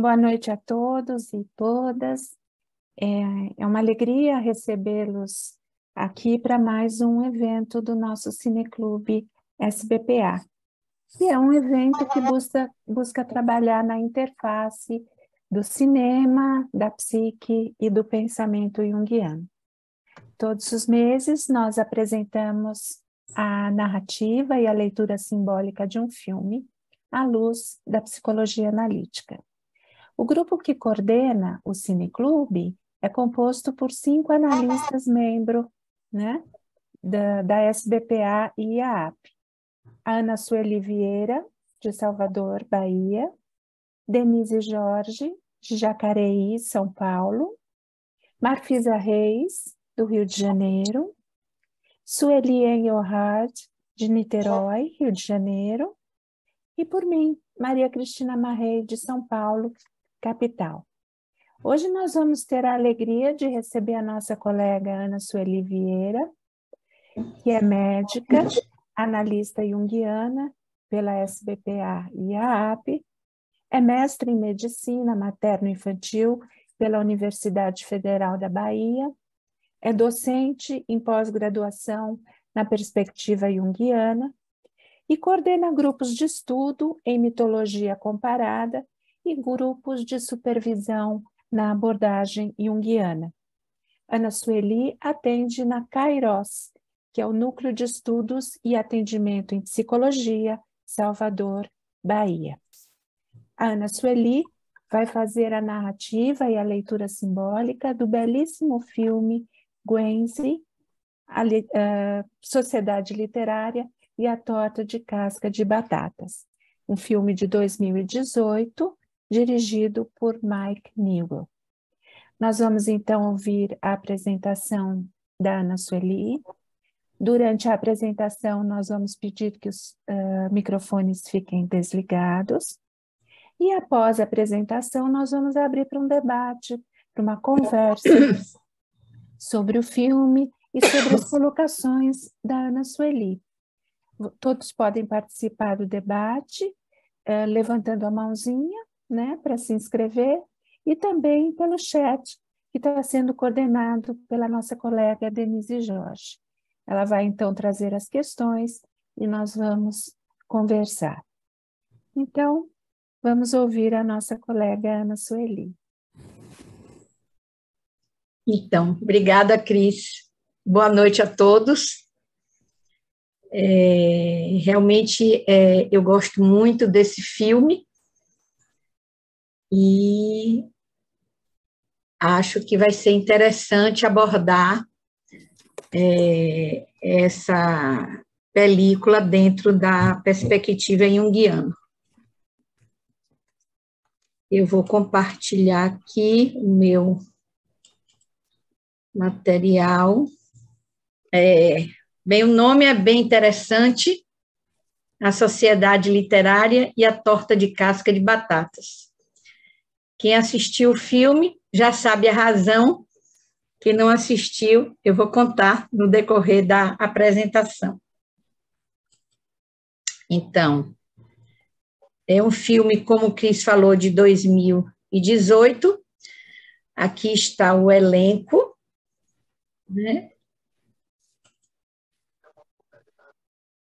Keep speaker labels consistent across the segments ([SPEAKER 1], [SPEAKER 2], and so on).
[SPEAKER 1] Boa noite a todos e todas. É uma alegria recebê-los aqui para mais um evento do nosso Cineclube SBPA. E é um evento que busca trabalhar na interface do cinema, da psique e do pensamento junguiano. Todos os meses nós apresentamos a narrativa e a leitura simbólica de um filme à luz da psicologia analítica. O grupo que coordena o Cineclube é composto por 5 analistas membros, né, da SBPA e IAAP. A Ana Sueli Vieira, de Salvador, Bahia, Denise Jorge, de Jacareí, São Paulo, Marfisa Reis, do Rio de Janeiro, Sueli Engelhard, de Niterói, Rio de Janeiro, e por mim, Maria Cristina Marrei, de São Paulo, capital. Hoje nós vamos ter a alegria de receber a nossa colega Ana Sueli Vieira, que é médica, analista junguiana pela SBPA e AAP, é mestre em medicina materno-infantil pela Universidade Federal da Bahia, é docente em pós-graduação na perspectiva junguiana e coordena grupos de estudo em mitologia comparada e grupos de supervisão na abordagem junguiana. Ana Sueli atende na Kairos, que é o Núcleo de Estudos e Atendimento em Psicologia, Salvador, Bahia. A Ana Sueli vai fazer a narrativa e a leitura simbólica do belíssimo filme Guernsey, Sociedade Literária e a Torta de Casca de Batatas, um filme de 2018, dirigido por Mike Newell. Nós vamos então ouvir a apresentação da Ana Sueli. Durante a apresentação, nós vamos pedir que os microfones fiquem desligados. E após a apresentação, nós vamos abrir para um debate, para uma conversa sobre o filme e sobre as colocações da Ana Sueli. Todos podem participar do debate, levantando a mãozinha, né, para se inscrever, e também pelo chat, que está sendo coordenado pela nossa colega Denise Jorge. Ela vai, então, trazer as questões e nós vamos conversar. Então, vamos ouvir a nossa colega Ana Sueli.
[SPEAKER 2] Então, obrigada, Cris. Boa noite a todos. Realmente, eu gosto muito desse filme e acho que vai ser interessante abordar essa película dentro da perspectiva junguiana. Eu vou compartilhar aqui o meu material. Bem, o nome é bem interessante, A Sociedade Literária e a Torta de Casca de Batatas. Quem assistiu o filme já sabe a razão. Quem não assistiu, eu vou contar no decorrer da apresentação. Então, é um filme, como o Cris falou, de 2018. Aqui está o elenco, né?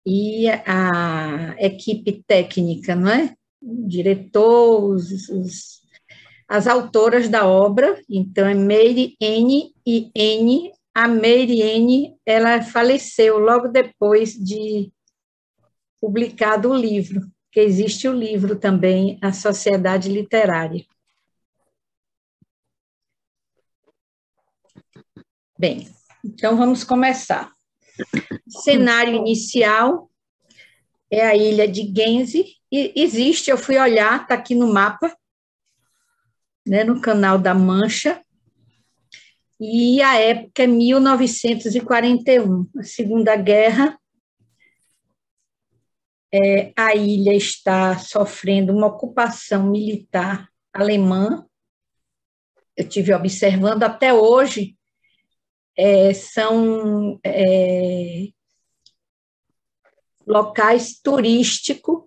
[SPEAKER 2] E a equipe técnica, não é? O diretor, as autoras da obra. Então, é Meire N. e N. A Meire N., ela faleceu logo depois de publicado o livro, que existe o livro também, A Sociedade Literária. Bem, então vamos começar. O cenário inicial é a ilha de Guernsey, e existe, eu fui olhar, está aqui no mapa, né, no Canal da Mancha, e a época é 1941, a Segunda Guerra. A ilha está sofrendo uma ocupação militar alemã. Eu estive observando até hoje, são locais turísticos,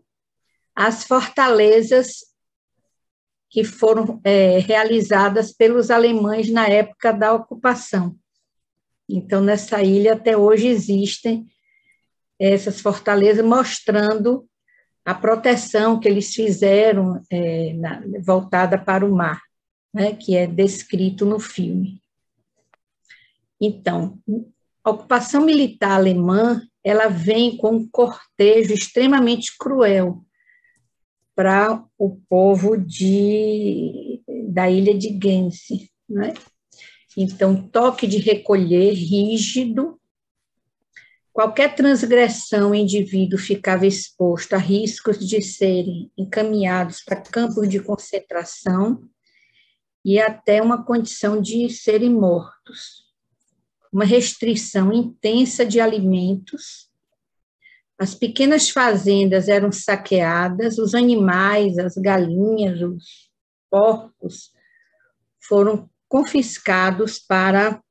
[SPEAKER 2] as fortalezas que foram realizadas pelos alemães na época da ocupação. Então, nessa ilha, até hoje, existem essas fortalezas mostrando a proteção que eles fizeram voltada para o mar, né, que é descrito no filme. Então, a ocupação militar alemã, ela vem com um cortejo extremamente cruel para o povo da ilha de Guernsey, né? Então, toque de recolher rígido, qualquer transgressão, o indivíduo ficava exposto a riscos de serem encaminhados para campos de concentração e até uma condição de serem mortos. Uma restrição intensa de alimentos, as pequenas fazendas eram saqueadas, os animais, as galinhas, os porcos, foram confiscados para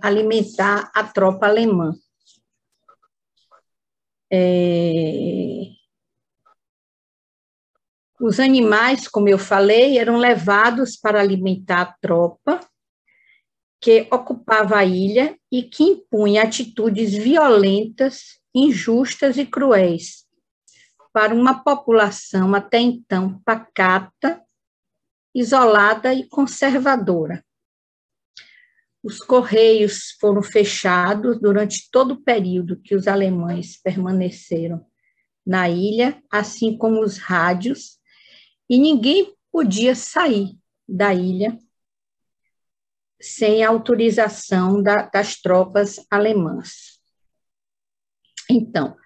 [SPEAKER 2] alimentar a tropa alemã. Os animais, como eu falei, eram levados para alimentar a tropa que ocupava a ilha e que impunha atitudes violentas, injustas e cruéis para uma população até então pacata, isolada e conservadora. Os correios foram fechados durante todo o período que os alemães permaneceram na ilha, assim como os rádios, e ninguém podia sair da ilha sem a autorização das tropas alemãs. Então,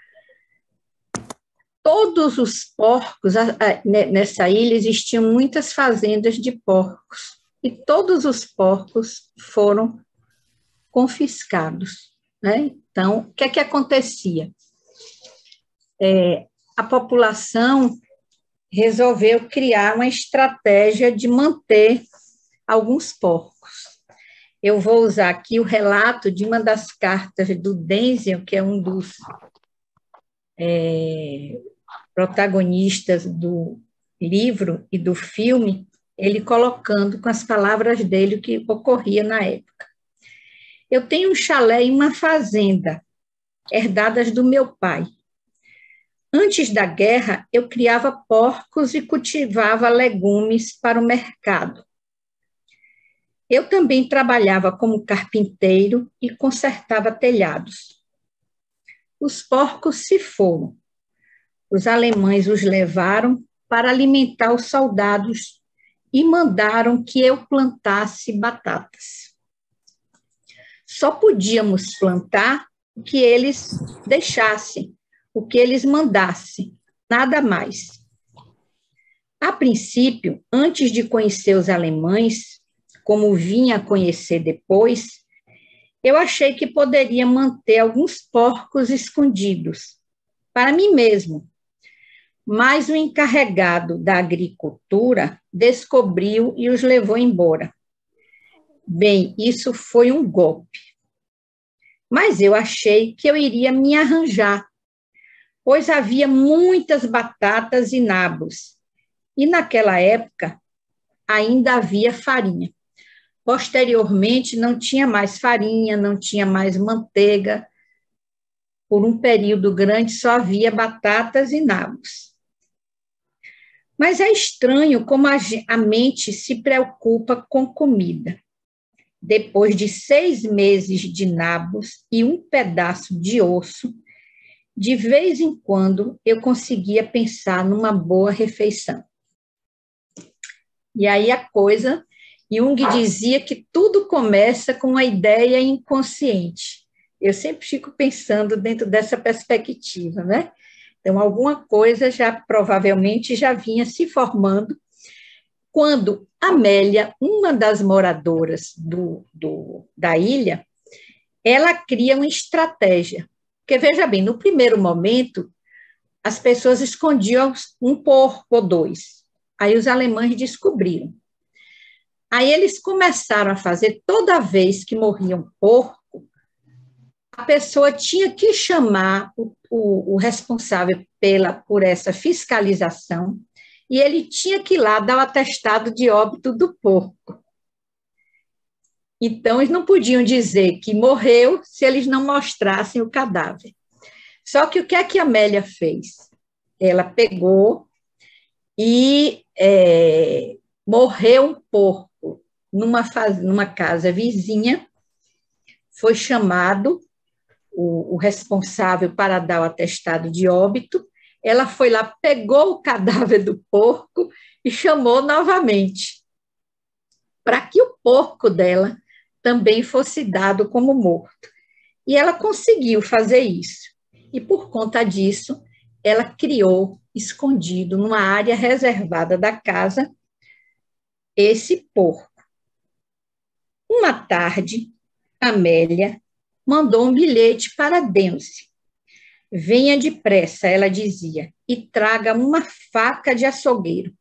[SPEAKER 2] todos os porcos, nessa ilha existiam muitas fazendas de porcos, e todos os porcos foram confiscados, né? Então, o que é que acontecia? A população resolveu criar uma estratégia de manter alguns porcos. Eu vou usar aqui o relato de uma das cartas do Denzel, que é um dos protagonistas do livro e do filme, ele colocando com as palavras dele o que ocorria na época. Eu tenho um chalé e uma fazenda, herdadas do meu pai. Antes da guerra, eu criava porcos e cultivava legumes para o mercado. Eu também trabalhava como carpinteiro e consertava telhados. Os porcos se foram. Os alemães os levaram para alimentar os soldados e mandaram que eu plantasse batatas. Só podíamos plantar o que eles deixassem, o que eles mandassem, nada mais. A princípio, antes de conhecer os alemães, como vim a conhecer depois, eu achei que poderia manter alguns porcos escondidos para mim mesmo. Mas o encarregado da agricultura descobriu e os levou embora. Bem, isso foi um golpe. Mas eu achei que eu iria me arranjar, pois havia muitas batatas e nabos, e naquela época ainda havia farinha. Posteriormente, não tinha mais farinha, não tinha mais manteiga. Por um período grande, só havia batatas e nabos. Mas é estranho como a mente se preocupa com comida. Depois de 6 meses de nabos e um pedaço de osso, de vez em quando eu conseguia pensar numa boa refeição. E aí a coisa... Jung dizia que tudo começa com uma ideia inconsciente. Eu sempre fico pensando dentro dessa perspectiva, né? Então, alguma coisa provavelmente já vinha se formando quando Amélia, uma das moradoras da ilha, ela cria uma estratégia. Porque, veja bem, no primeiro momento, as pessoas escondiam um porco ou 2. Aí os alemães descobriram. Aí eles começaram a fazer, toda vez que morria um porco, a pessoa tinha que chamar o responsável por essa fiscalização e ele tinha que ir lá dar o atestado de óbito do porco. Então, eles não podiam dizer que morreu se eles não mostrassem o cadáver. Só que o que é que a Amélia fez? Ela pegou e morreu um porco numa casa vizinha, foi chamado o responsável para dar o atestado de óbito, ela foi lá, pegou o cadáver do porco e chamou novamente, para que o porco dela também fosse dado como morto. E ela conseguiu fazer isso. E por conta disso, ela criou, escondido, numa área reservada da casa, esse porco. Uma tarde, Amélia mandou um bilhete para Deuce. Venha depressa, ela dizia, e traga uma faca de açougueiro.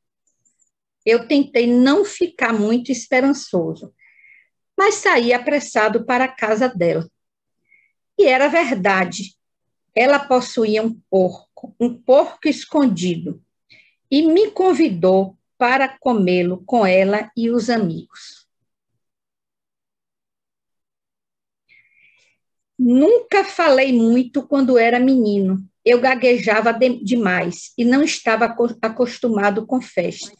[SPEAKER 2] Eu tentei não ficar muito esperançoso, mas saí apressado para a casa dela. E era verdade. Ela possuía um porco escondido, e me convidou para comê-lo com ela e os amigos. Nunca falei muito quando era menino. Eu gaguejava demais e não estava acostumado com festas.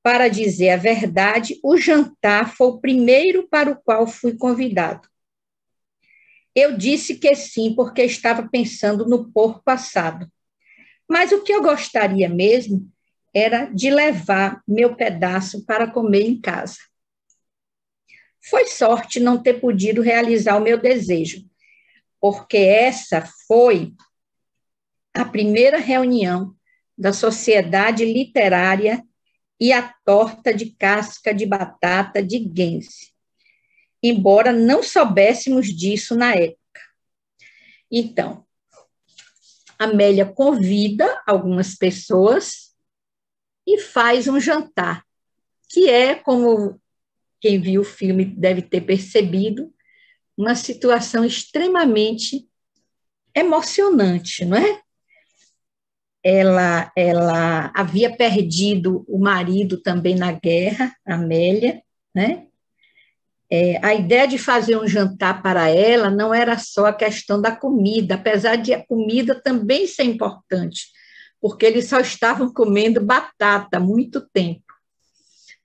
[SPEAKER 2] Para dizer a verdade, o jantar foi o primeiro para o qual fui convidado. Eu disse que sim, porque estava pensando no porco assado. Mas o que eu gostaria mesmo era de levar meu pedaço para comer em casa. Foi sorte não ter podido realizar o meu desejo, porque essa foi a primeira reunião da Sociedade Literária e a torta de casca de batata de Guence, embora não soubéssemos disso na época. Então, Amélia convida algumas pessoas e faz um jantar, que é, como quem viu o filme deve ter percebido, uma situação extremamente emocionante, não é? Ela havia perdido o marido também na guerra, Amélia, né? A ideia de fazer um jantar para ela não era só a questão da comida, apesar de a comida também ser importante, porque eles só estavam comendo batata há muito tempo.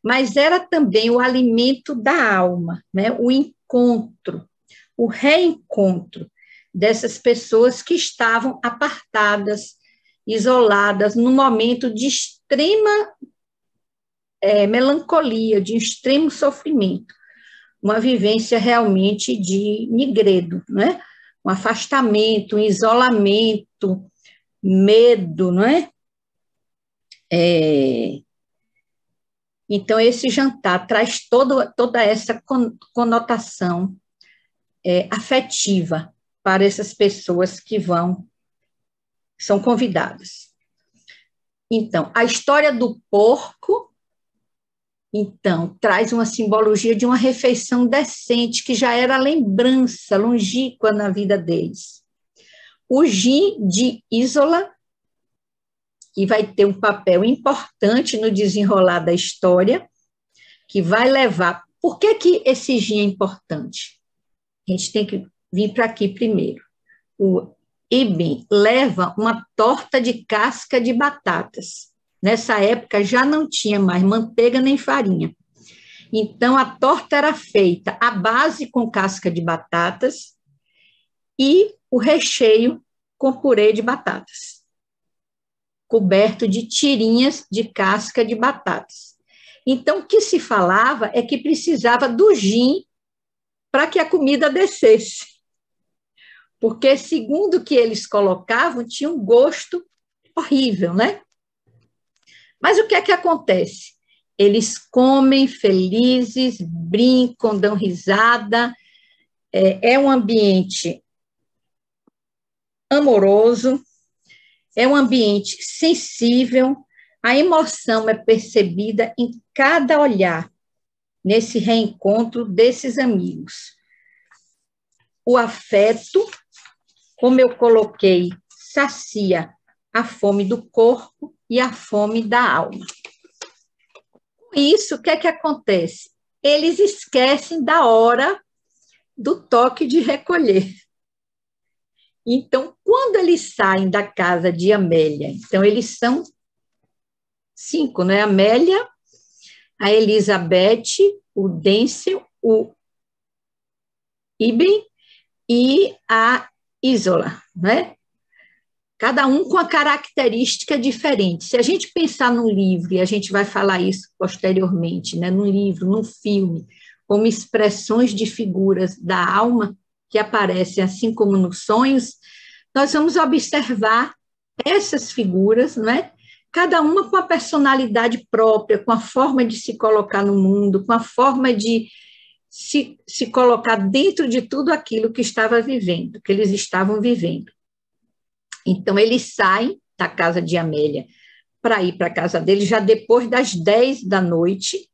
[SPEAKER 2] Mas era também o alimento da alma, né? O encontro, o reencontro dessas pessoas que estavam apartadas, isoladas, num momento de extrema melancolia, de extremo sofrimento, uma vivência realmente de Nigredo, né? Um afastamento, um isolamento, medo, não é? Então, esse jantar traz toda essa conotação afetiva para essas pessoas que são convidadas. Então, a história do porco, então, traz uma simbologia de uma refeição decente, que já era lembrança longínqua na vida deles. O gin de Isola, que vai ter um papel importante no desenrolar da história, que vai levar... Por que esse gin é importante? A gente tem que vir para aqui primeiro. O Ibn leva uma torta de casca de batatas. Nessa época já não tinha mais manteiga nem farinha. Então, a torta era feita à base com casca de batatas e o recheio com purê de batatas, coberto de tirinhas de casca de batatas. Então, o que se falava é que precisava do gin para que a comida descesse. Porque, segundo o que eles colocavam, tinha um gosto horrível, né? Mas o que é que acontece? Eles comem felizes, brincam, dão risada, é um ambiente amoroso, é um ambiente sensível, a emoção é percebida em cada olhar, nesse reencontro desses amigos. O afeto, como eu coloquei, sacia a fome do corpo e a fome da alma. Com isso, o que é que acontece? Eles esquecem da hora do toque de recolher. Então, quando eles saem da casa de Amélia, então eles são 5, né? Amélia, a Elizabeth, o Denzil, o Iben e a Isola, né? Cada um com a característica diferente. Se a gente pensar no livro, e a gente vai falar isso posteriormente, né? No livro, no filme, como expressões de figuras da alma que aparecem assim como nos sonhos, nós vamos observar essas figuras, né? Cada uma com a personalidade própria, com a forma de se colocar no mundo, com a forma de se colocar dentro de tudo aquilo que estava vivendo, que eles estavam vivendo. Então, eles saem da casa de Amélia para ir para a casa dele já depois das 10 da noite.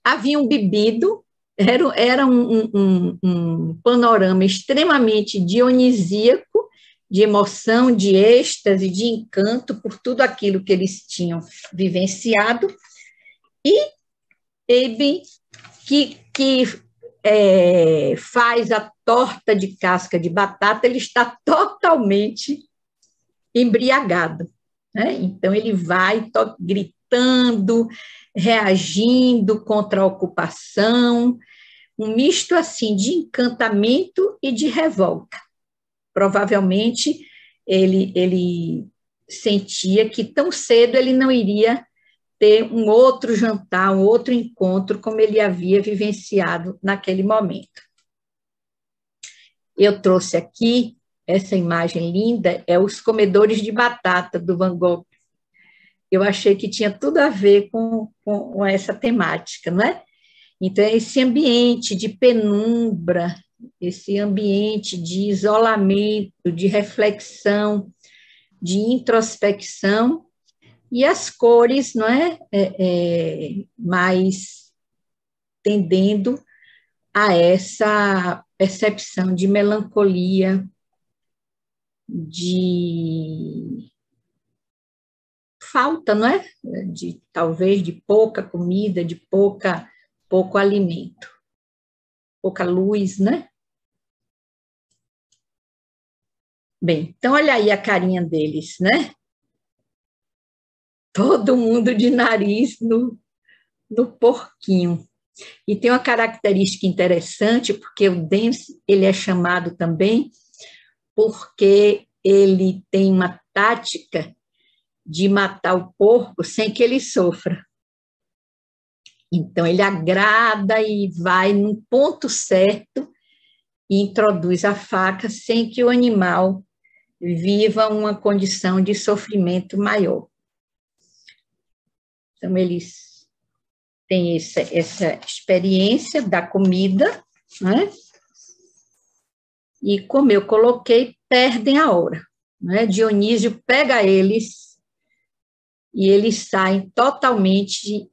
[SPEAKER 2] Haviam bebido, era um panorama extremamente dionisíaco, de emoção, de êxtase, de encanto por tudo aquilo que eles tinham vivenciado. E Eben, que faz a torta de casca de batata, ele está totalmente embriagado, né? Então, ele vai gritando, reagindo contra a ocupação, um misto assim de encantamento e de revolta. Provavelmente, ele sentia que tão cedo ele não iria ter um outro jantar, um outro encontro, como ele havia vivenciado naquele momento. Eu trouxe aqui essa imagem linda, é os comedores de batata do Van Gogh. Eu achei que tinha tudo a ver com essa temática, não é? Então, esse ambiente de penumbra, esse ambiente de isolamento, de reflexão, de introspecção, e as cores, não é? Mais tendendo a essa percepção de melancolia, de falta, não é? Talvez de pouca comida, de pouco alimento, pouca luz, né? Bem, então olha aí a carinha deles, né? Todo mundo de nariz no porquinho. E tem uma característica interessante, porque o Denzil, ele é chamado também porque ele tem uma tática de matar o porco sem que ele sofra. Então, ele agrada e vai no ponto certo e introduz a faca sem que o animal viva uma condição de sofrimento maior. Então, eles têm essa experiência da comida, né? E, como eu coloquei, perdem a hora, né? Dionísio pega eles e eles saem totalmente,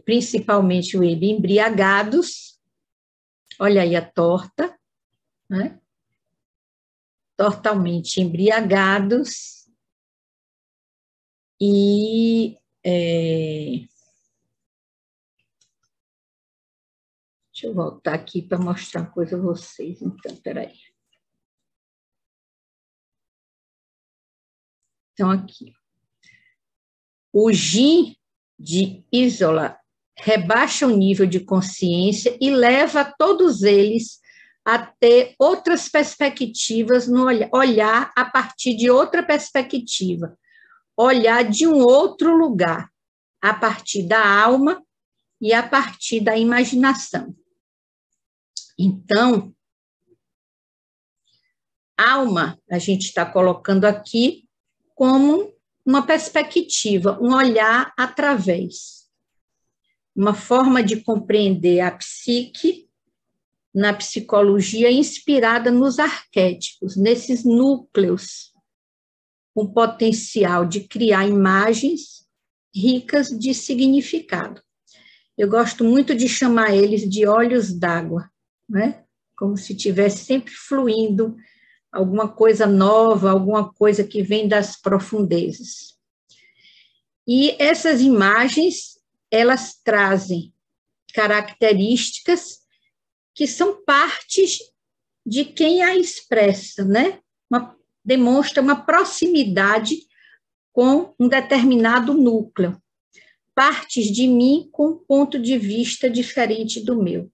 [SPEAKER 2] principalmente o Eben, embriagados. Olha aí a torta, né? Totalmente embriagados e deixa eu voltar aqui para mostrar uma coisa a vocês, então, peraí. Então, aqui. O gin de Isola rebaixa o nível de consciência e leva todos eles a ter outras perspectivas, no olhar a partir de outra perspectiva, olhar de um outro lugar, a partir da alma e a partir da imaginação. Então, alma, a gente está colocando aqui como uma perspectiva, um olhar através, uma forma de compreender a psique na psicologia inspirada nos arquétipos, nesses núcleos, com potencial de criar imagens ricas de significado. Eu gosto muito de chamar eles de olhos d'água, né? Como se estivesse sempre fluindo alguma coisa nova, alguma coisa que vem das profundezas. E essas imagens, elas trazem características que são partes de quem a expressa, né? Demonstra uma proximidade com um determinado núcleo, partes de mim com um ponto de vista diferente do meu.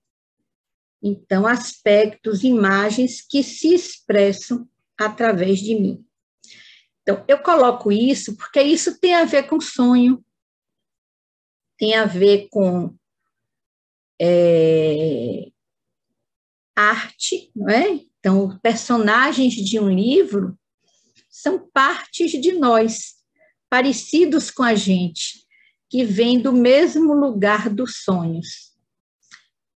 [SPEAKER 2] Então, aspectos, imagens que se expressam através de mim. Então, eu coloco isso porque isso tem a ver com sonho, tem a ver com arte, não é? Então, personagens de um livro são partes de nós, parecidos com a gente, que vêm do mesmo lugar dos sonhos.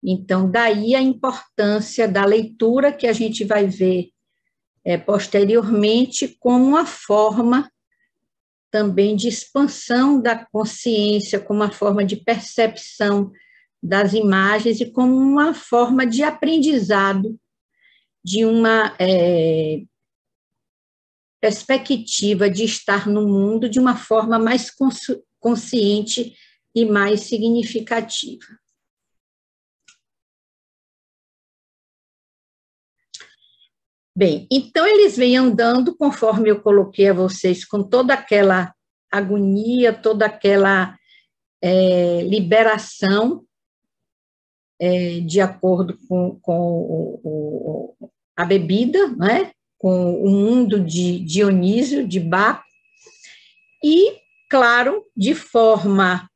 [SPEAKER 2] Então, daí a importância da leitura, que a gente vai ver posteriormente, como uma forma também de expansão da consciência, como uma forma de percepção das imagens e como uma forma de aprendizado, de uma perspectiva de estar no mundo de uma forma mais consciente e mais significativa. Bem, então eles vêm andando, conforme eu coloquei a vocês, com toda aquela agonia, toda aquela liberação, de acordo com a bebida, né? Com o mundo de Dionísio, de Baco, e, claro, de forma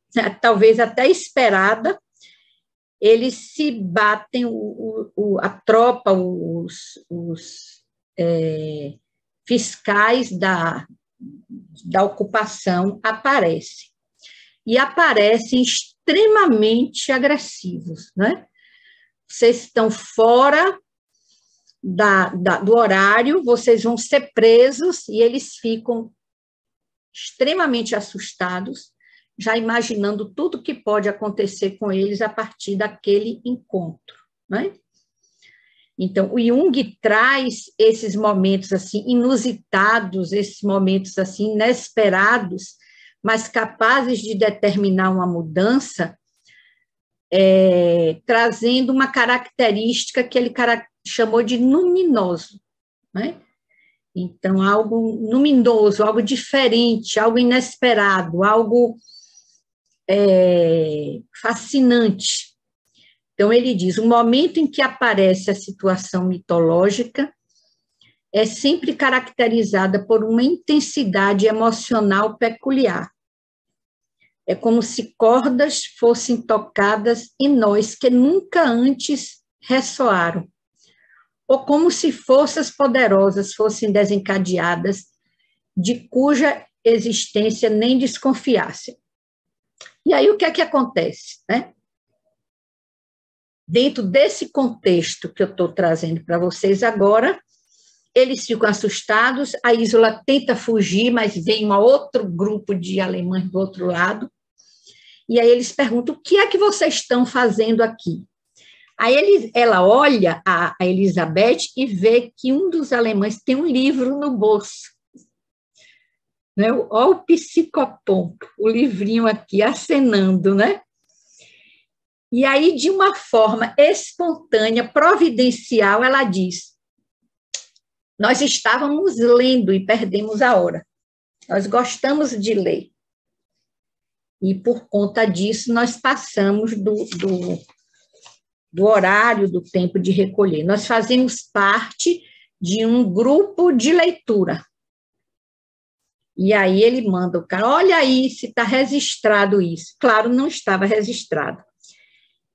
[SPEAKER 2] talvez até esperada, eles se batem, a tropa, os fiscais da ocupação aparecem. E aparecem extremamente agressivos, né? Vocês estão fora do horário, vocês vão ser presos, e eles ficam extremamente assustados, já imaginando tudo que pode acontecer com eles a partir daquele encontro, né? Então, o Jung traz esses momentos assim inusitados, esses momentos assim inesperados, mas capazes de determinar uma mudança, trazendo uma característica que ele chamou de luminoso, né? Então, algo luminoso, algo diferente, algo inesperado, algo fascinante. Então, ele diz, o momento em que aparece a situação mitológica é sempre caracterizada por uma intensidade emocional peculiar. É como se cordas fossem tocadas em nós que nunca antes ressoaram, ou como se forças poderosas fossem desencadeadas, de cuja existência nem desconfiassem. E aí o que é que acontece, né? Dentro desse contexto que eu estou trazendo para vocês agora, eles ficam assustados, a Isola tenta fugir, mas vem um outro grupo de alemães do outro lado, e aí eles perguntam, o que é que vocês estão fazendo aqui? Aí ela olha a Elizabeth e vê que um dos alemães tem um livro no bolso. Né? Olha o psicopompo, o livrinho aqui, acenando, né? E aí, de uma forma espontânea, providencial, ela diz, nós estávamos lendo e perdemos a hora. Nós gostamos de ler. E, por conta disso, nós passamos do horário, do tempo de recolher. Nós fazemos parte de um grupo de leitura. E aí ele manda o cara, olha aí se está registrado isso. Claro, não estava registrado.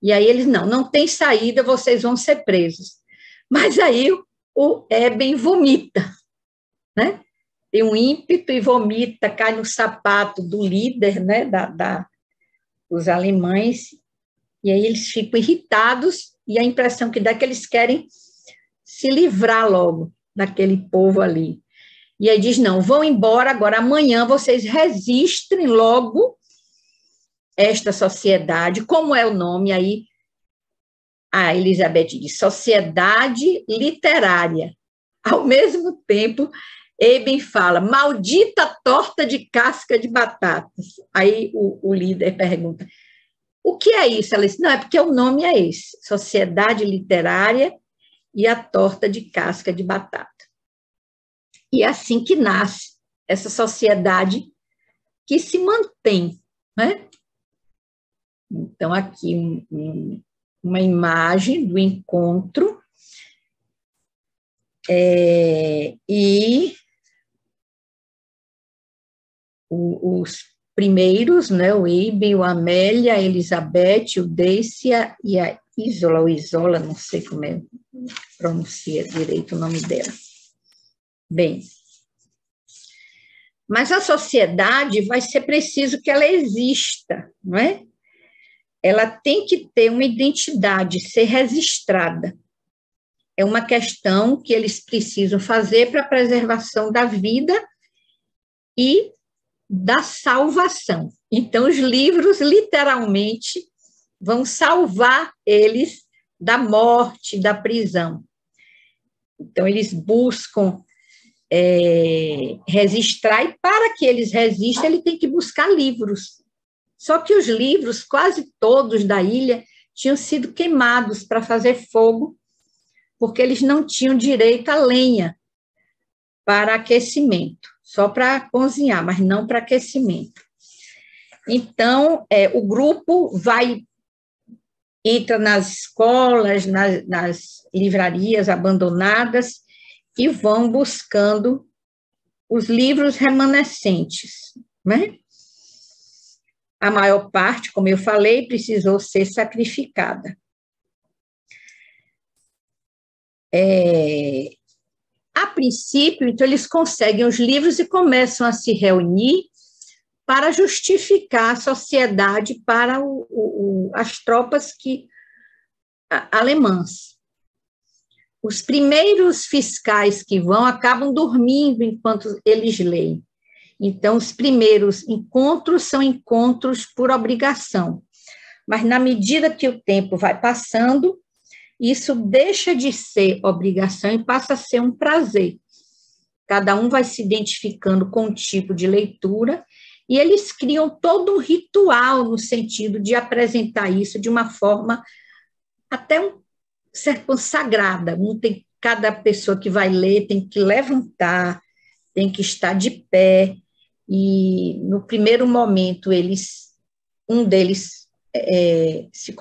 [SPEAKER 2] E aí eles, não tem saída, vocês vão ser presos. Mas aí o Eben vomita, né? Tem um ímpeto e vomita, cai no sapato do líder, né? Dos alemães, e aí eles ficam irritados, e a impressão que dá é que eles querem se livrar logo daquele povo ali. E aí diz, não, vão embora agora, amanhã vocês registrem logo esta sociedade, como é o nome aí? A Elizabeth diz, Sociedade Literária. Ao mesmo tempo, Eben fala, maldita torta de casca de batatas. Aí o líder pergunta, o que é isso? Ela diz, não, é porque o nome é esse, Sociedade Literária e a Torta de Casca de Batata. E é assim que nasce essa sociedade que se mantém, né? Então, aqui uma imagem do encontro, e os primeiros, né, o Eben, o Amélia, a Elizabeth, o Daisy e a Isola, ou Isola, não sei como pronuncia direito o nome dela. Bem, mas a sociedade vai ser preciso que ela exista, não é? Ela tem que ter uma identidade, ser registrada. É uma questão que eles precisam fazer para a preservação da vida e da salvação. Então, os livros, literalmente, vão salvar eles da morte, da prisão. Então, eles buscam registrar, e para que eles registem, ele tem que buscar livros. Só que os livros, quase todos da ilha, tinham sido queimados para fazer fogo, porque eles não tinham direito à lenha para aquecimento, só para cozinhar, mas não para aquecimento. Então, o grupo entra nas escolas, nas livrarias abandonadas, e vão buscando os livros remanescentes, né? A maior parte, como eu falei, precisou ser sacrificada. A princípio, então, eles conseguem os livros e começam a se reunir para justificar a sociedade para as tropas alemãs. Os primeiros fiscais que vão acabam dormindo enquanto eles leem. Então, os primeiros encontros são encontros por obrigação. Mas, na medida que o tempo vai passando, isso deixa de ser obrigação e passa a ser um prazer. Cada um vai se identificando com um tipo de leitura e eles criam todo um ritual no sentido de apresentar isso de uma forma até certo sagrada. Cada pessoa que vai ler tem que levantar, tem que estar de pé, e no primeiro momento um deles se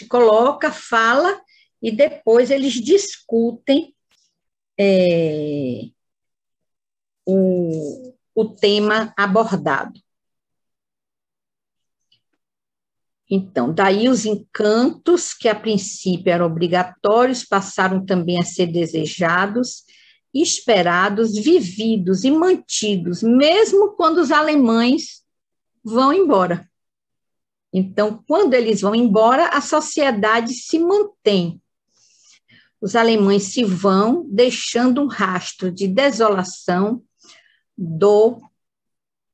[SPEAKER 2] coloca, fala, e depois eles discutem o tema abordado. Então, daí os encantos, que a princípio eram obrigatórios, passaram também a ser desejados, esperados, vividos e mantidos, mesmo quando os alemães vão embora. Então, quando eles vão embora, a sociedade se mantém. Os alemães se vão, deixando um rastro de desolação, dor,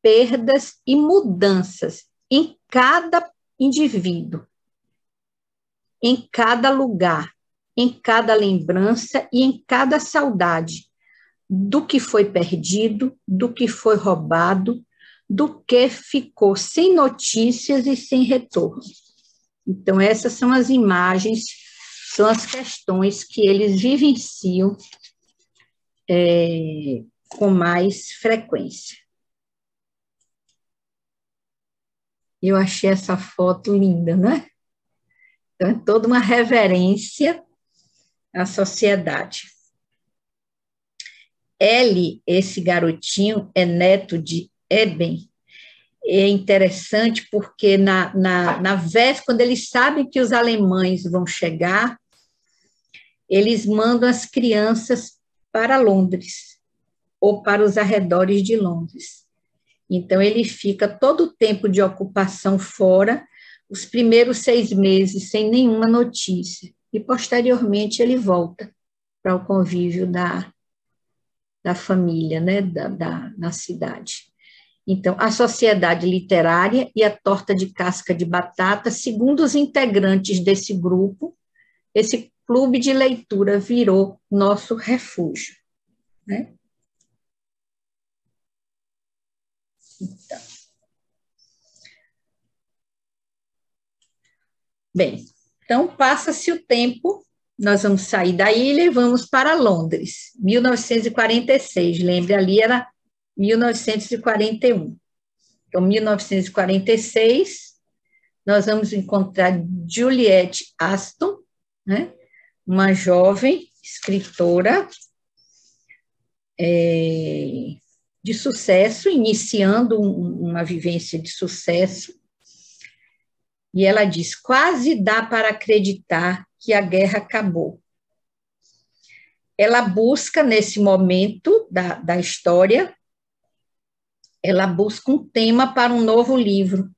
[SPEAKER 2] perdas e mudanças em cada indivíduo, em cada lugar, em cada lembrança e em cada saudade, do que foi perdido, do que foi roubado, do que ficou sem notícias e sem retorno. Então, essas são as imagens, são as questões que eles vivenciam com mais frequência. Eu achei essa foto linda, né? Então, é toda uma reverência à sociedade. Ele, esse garotinho, é neto de Eben. É interessante porque na véspera, quando eles sabem que os alemães vão chegar, eles mandam as crianças para Londres, ou para os arredores de Londres. Então, ele fica todo o tempo de ocupação fora, os primeiros 6 meses, sem nenhuma notícia, e, posteriormente, ele volta para o convívio da família, né, na cidade. Então, a Sociedade Literária e a Torta de Casca de Batata, segundo os integrantes desse grupo, esse clube de leitura virou nosso refúgio. né? Então. Bem, então passa-se o tempo, nós vamos sair da ilha e vamos para Londres, 1946, lembre, ali era 1941. Então, 1946, nós vamos encontrar Juliette Aston, né? Uma jovem escritora de sucesso, iniciando uma vivência de sucesso. E ela diz: quase dá para acreditar que a guerra acabou. Ela busca, nesse momento da história, ela busca um tema para um novo livro,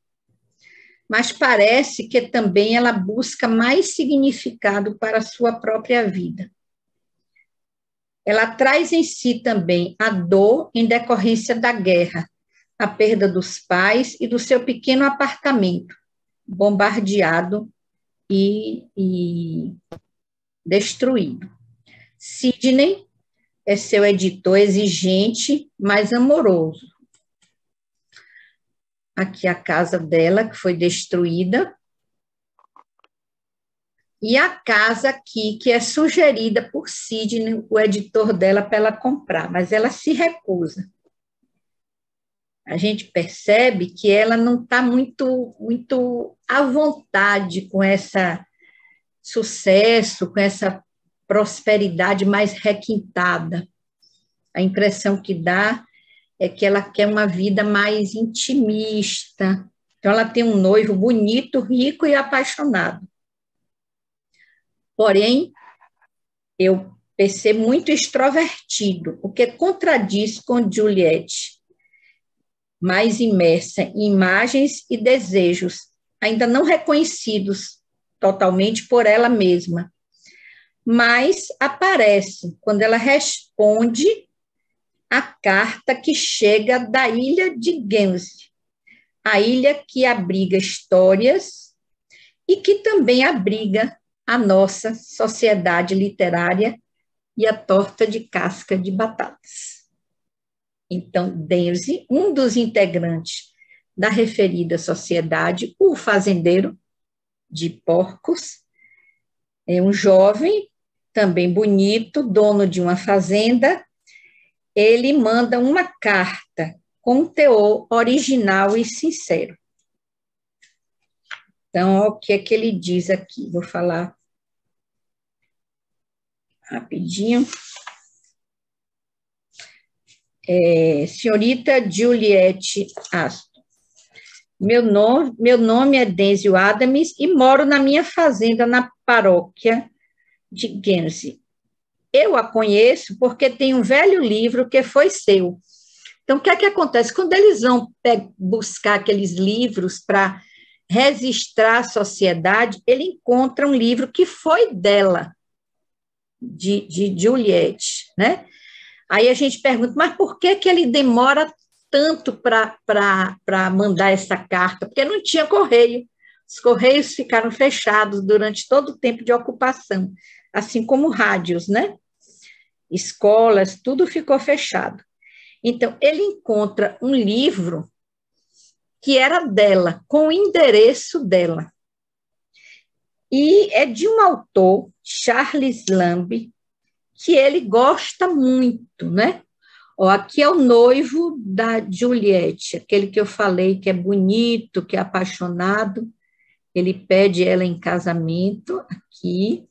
[SPEAKER 2] mas parece que também ela busca mais significado para a sua própria vida. Ela traz em si também a dor em decorrência da guerra, a perda dos pais e do seu pequeno apartamento, bombardeado e destruído. Sidney é seu editor exigente, mas amoroso. Aqui a casa dela, que foi destruída, e a casa aqui, que é sugerida por Sidney, o editor dela, para ela comprar, mas ela se recusa. A gente percebe que ela não está muito à vontade com esse sucesso, com essa prosperidade mais requintada. A impressão que dá é que ela quer uma vida mais intimista. Então, ela tem um noivo bonito, rico e apaixonado. Porém, eu percebo muito extrovertido, o que contradiz com Juliette, mais imersa em imagens e desejos, ainda não reconhecidos totalmente por ela mesma, mas aparece quando ela responde a carta que chega da ilha de Guernsey, a ilha que abriga histórias e que também abriga a nossa sociedade literária e a torta de casca de batatas. Então, Guernsey, um dos integrantes da referida sociedade, o fazendeiro de porcos, é um jovem, também bonito, dono de uma fazenda. Ele manda uma carta com um teor original e sincero. Então, o que é que ele diz aqui? Vou falar rapidinho. Senhorita Juliette Aston, meu nome é Denzil Adams e moro na minha fazenda na paróquia de Guernsey. Eu a conheço porque tem um velho livro que foi seu. Então, o que é que acontece? Quando eles vão buscar aqueles livros para registrar a sociedade, ele encontra um livro que foi dela, de Juliette, né? Aí a gente pergunta, mas por que ele demora tanto para mandar essa carta? Porque não tinha correio. Os correios ficaram fechados durante todo o tempo de ocupação, assim como rádios, né? Escolas, tudo ficou fechado. Então, ele encontra um livro que era dela, com o endereço dela. E é de um autor, Charles Lamb, que ele gosta muito, né? Ó, aqui é o noivo da Juliette, aquele que eu falei que é bonito, que é apaixonado. Ele pede ela em casamento, aqui.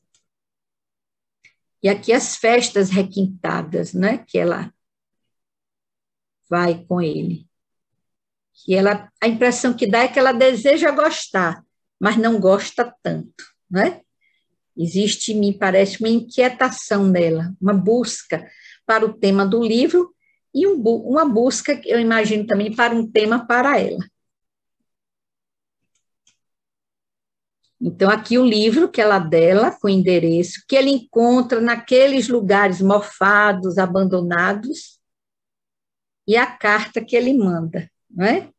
[SPEAKER 2] E aqui as festas requintadas, né? Que ela vai com ele. Que ela, a impressão que dá é que ela deseja gostar, mas não gosta tanto, né? Existe, me parece, uma inquietação nela, uma busca para o tema do livro e uma busca, eu imagino, também para um tema para ela. Então, aqui o livro que ela dela, com endereço, que ele encontra naqueles lugares mofados, abandonados, e a carta que ele manda, não é?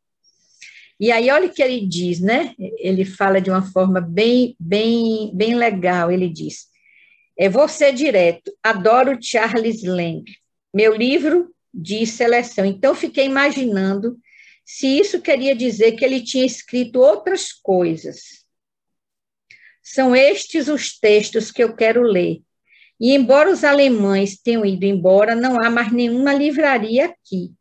[SPEAKER 2] E aí, olha o que ele diz, né? Ele fala de uma forma bem legal, ele diz: vou ser direto, adoro Charles Lamb, meu livro de seleção. Então, fiquei imaginando se isso queria dizer que ele tinha escrito outras coisas. São estes os textos que eu quero ler. E, embora os alemães tenham ido embora, não há mais nenhuma livraria aqui.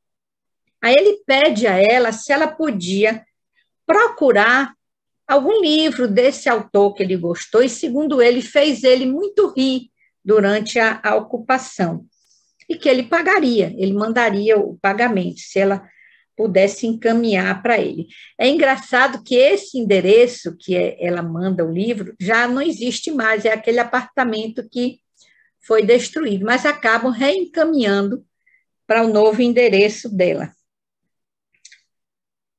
[SPEAKER 2] Aí ele pede a ela se ela podia procurar algum livro desse autor que ele gostou, e, segundo ele, fez ele muito rir durante a ocupação. E que ele pagaria, ele mandaria o pagamento, se ela pudesse encaminhar para ele. É engraçado que esse endereço que ela manda o livro já não existe mais, é aquele apartamento que foi destruído, mas acabam reencaminhando para o novo endereço dela.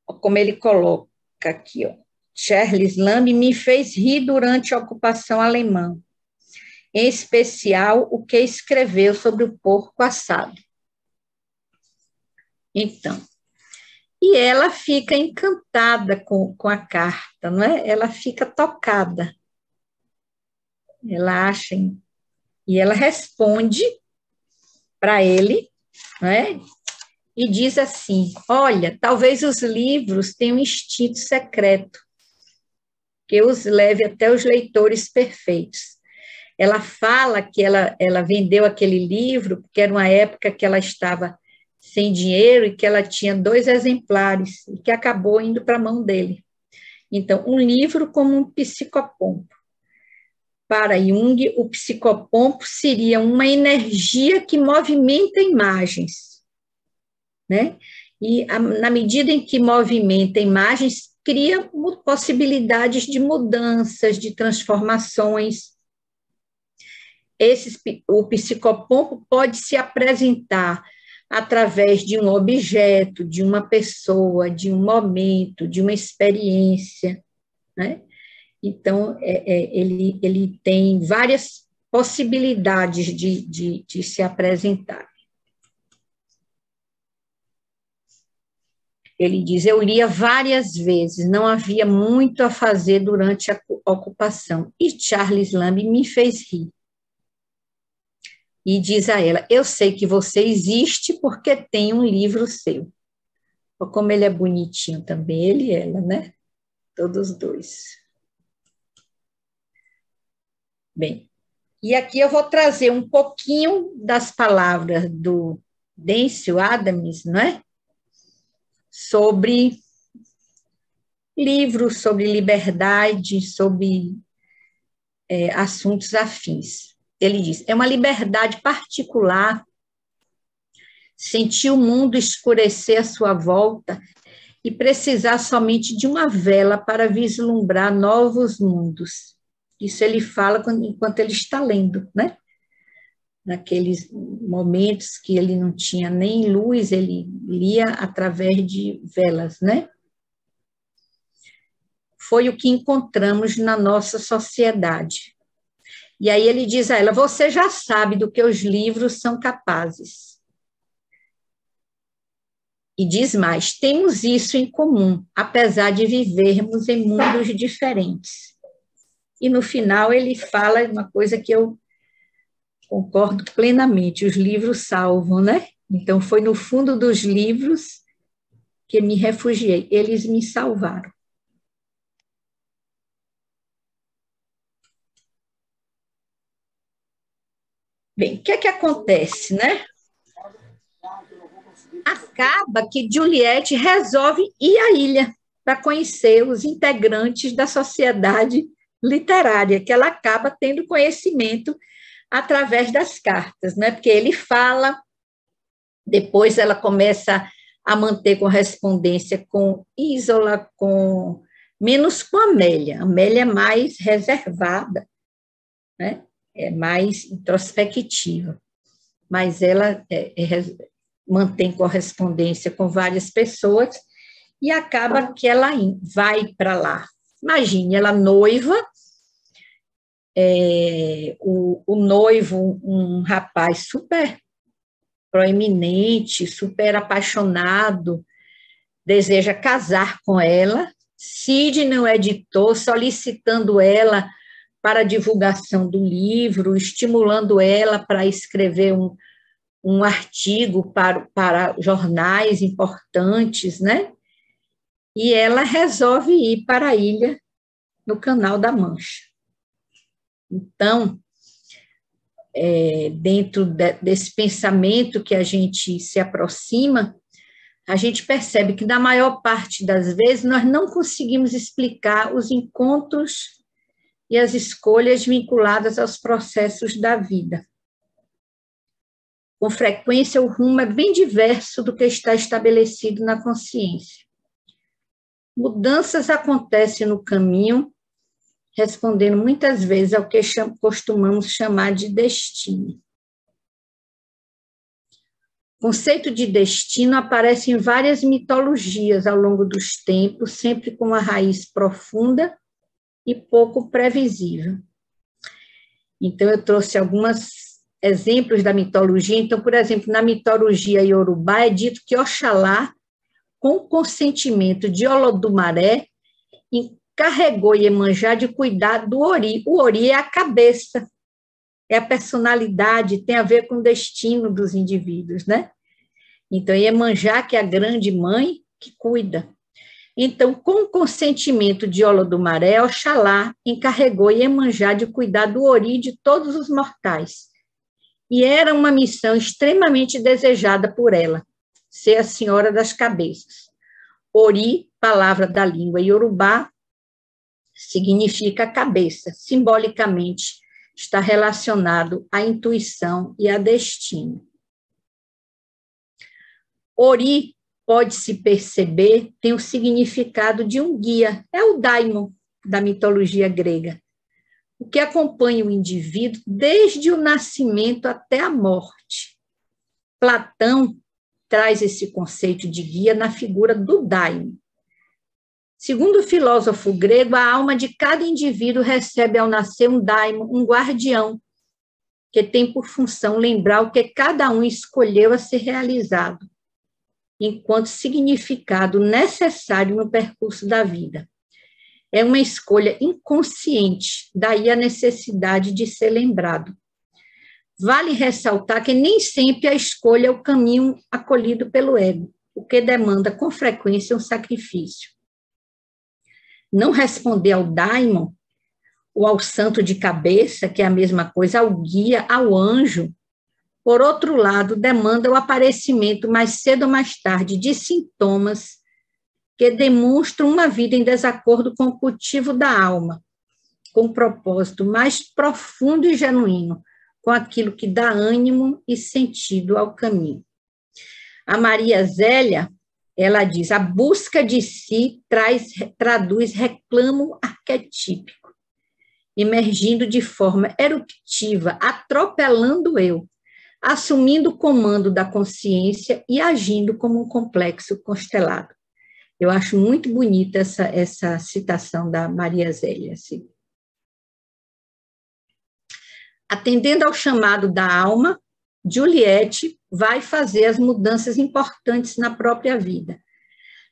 [SPEAKER 2] Como ele coloca aqui, ó, Charles Lamb me fez rir durante a ocupação alemã, em especial o que escreveu sobre o porco assado. Então, e ela fica encantada com a carta, não é? Ela fica tocada. Ela acha, e ela responde para ele, não é? E diz assim: olha, talvez os livros tenham um instinto secreto que os leve até os leitores perfeitos. Ela fala que ela vendeu aquele livro porque era uma época que ela estava sem dinheiro e que ela tinha 2 exemplares e que acabou indo para a mão dele. Então, um livro como um psicopompo. Para Jung, o psicopompo seria uma energia que movimenta imagens, né? E na medida em que movimenta imagens, cria possibilidades de mudanças, de transformações. O psicopompo pode se apresentar através de um objeto, de uma pessoa, de um momento, de uma experiência, né? Então, ele tem várias possibilidades de se apresentar. Ele diz, eu lia várias vezes, não havia muito a fazer durante a ocupação, e Charles Lamb me fez rir. E diz a ela, eu sei que você existe porque tem um livro seu. Como ele é bonitinho também, ele e ela, né? Todos dois. Bem, e aqui eu vou trazer um pouquinho das palavras do Dêncio Adams, não é? Sobre livros, sobre liberdade, sobre assuntos afins. Ele diz, é uma liberdade particular sentir o mundo escurecer à sua volta e precisar somente de uma vela para vislumbrar novos mundos. Isso ele fala enquanto ele está lendo, né? Naqueles momentos que ele não tinha nem luz, ele lia através de velas, né? Foi o que encontramos na nossa sociedade. E aí ele diz a ela, você já sabe do que os livros são capazes. E diz mais, temos isso em comum, apesar de vivermos em mundos diferentes. E no final ele fala uma coisa que eu concordo plenamente, os livros salvam, né? Então foi no fundo dos livros que me refugiei, eles me salvaram. Bem, o que é que acontece, né? Acaba que Juliette resolve ir à ilha para conhecer os integrantes da sociedade literária, que ela acaba tendo conhecimento através das cartas, né? Porque ele fala, depois ela começa a manter correspondência com Isola, menos com Amélia. Amélia é mais reservada, né? É mais introspectiva, mas ela mantém correspondência com várias pessoas e acaba que ela vai para lá. Imagine, ela noiva, o noivo, um rapaz super proeminente, super apaixonado, deseja casar com ela. Sidney, o editor, solicitando ela para a divulgação do livro, estimulando ela para escrever um artigo para jornais importantes, né? E ela resolve ir para a ilha no Canal da Mancha. Então, dentro desse pensamento que a gente se aproxima, a gente percebe que, na maior parte das vezes, nós não conseguimos explicar os encontros e as escolhas vinculadas aos processos da vida. Com frequência, o rumo é bem diverso do que está estabelecido na consciência. Mudanças acontecem no caminho, respondendo muitas vezes ao que costumamos chamar de destino. O conceito de destino aparece em várias mitologias ao longo dos tempos, sempre com uma raiz profunda e pouco previsível. Então, eu trouxe alguns exemplos da mitologia. Então, por exemplo, na mitologia iorubá é dito que Oxalá, com o consentimento de Olodumaré, encarregou Iemanjá de cuidar do Ori. O Ori é a cabeça, é a personalidade, tem a ver com o destino dos indivíduos, né? Então, Iemanjá, que é a grande mãe, que cuida. Então, com o consentimento de Olodumaré, Oxalá encarregou Iemanjá de cuidar do Ori de todos os mortais. E era uma missão extremamente desejada por ela, ser a senhora das cabeças. Ori, palavra da língua iorubá, significa cabeça. Simbolicamente, está relacionado à intuição e a destino. Ori, pode-se perceber, tem o significado de um guia, é o daimon da mitologia grega, o que acompanha o indivíduo desde o nascimento até a morte. Platão traz esse conceito de guia na figura do daimon. Segundo o filósofo grego, a alma de cada indivíduo recebe ao nascer um daimon, um guardião, que tem por função lembrar o que cada um escolheu a ser realizado, enquanto significado necessário no percurso da vida. É uma escolha inconsciente, daí a necessidade de ser lembrado. Vale ressaltar que nem sempre a escolha é o caminho acolhido pelo ego, o que demanda com frequência um sacrifício. Não responder ao daimon, ou ao santo de cabeça, que é a mesma coisa, ao guia, ao anjo, por outro lado, demanda o aparecimento mais cedo ou mais tarde de sintomas que demonstram uma vida em desacordo com o cultivo da alma, com um propósito mais profundo e genuíno, com aquilo que dá ânimo e sentido ao caminho. A Maria Zélia, ela diz, a busca de si traduz reclamo arquetípico, emergindo de forma eruptiva, atropelando o eu, assumindo o comando da consciência e agindo como um complexo constelado. Eu acho muito bonita essa citação da Maria Zélia. Assim. Atendendo ao chamado da alma, Juliette vai fazer as mudanças importantes na própria vida,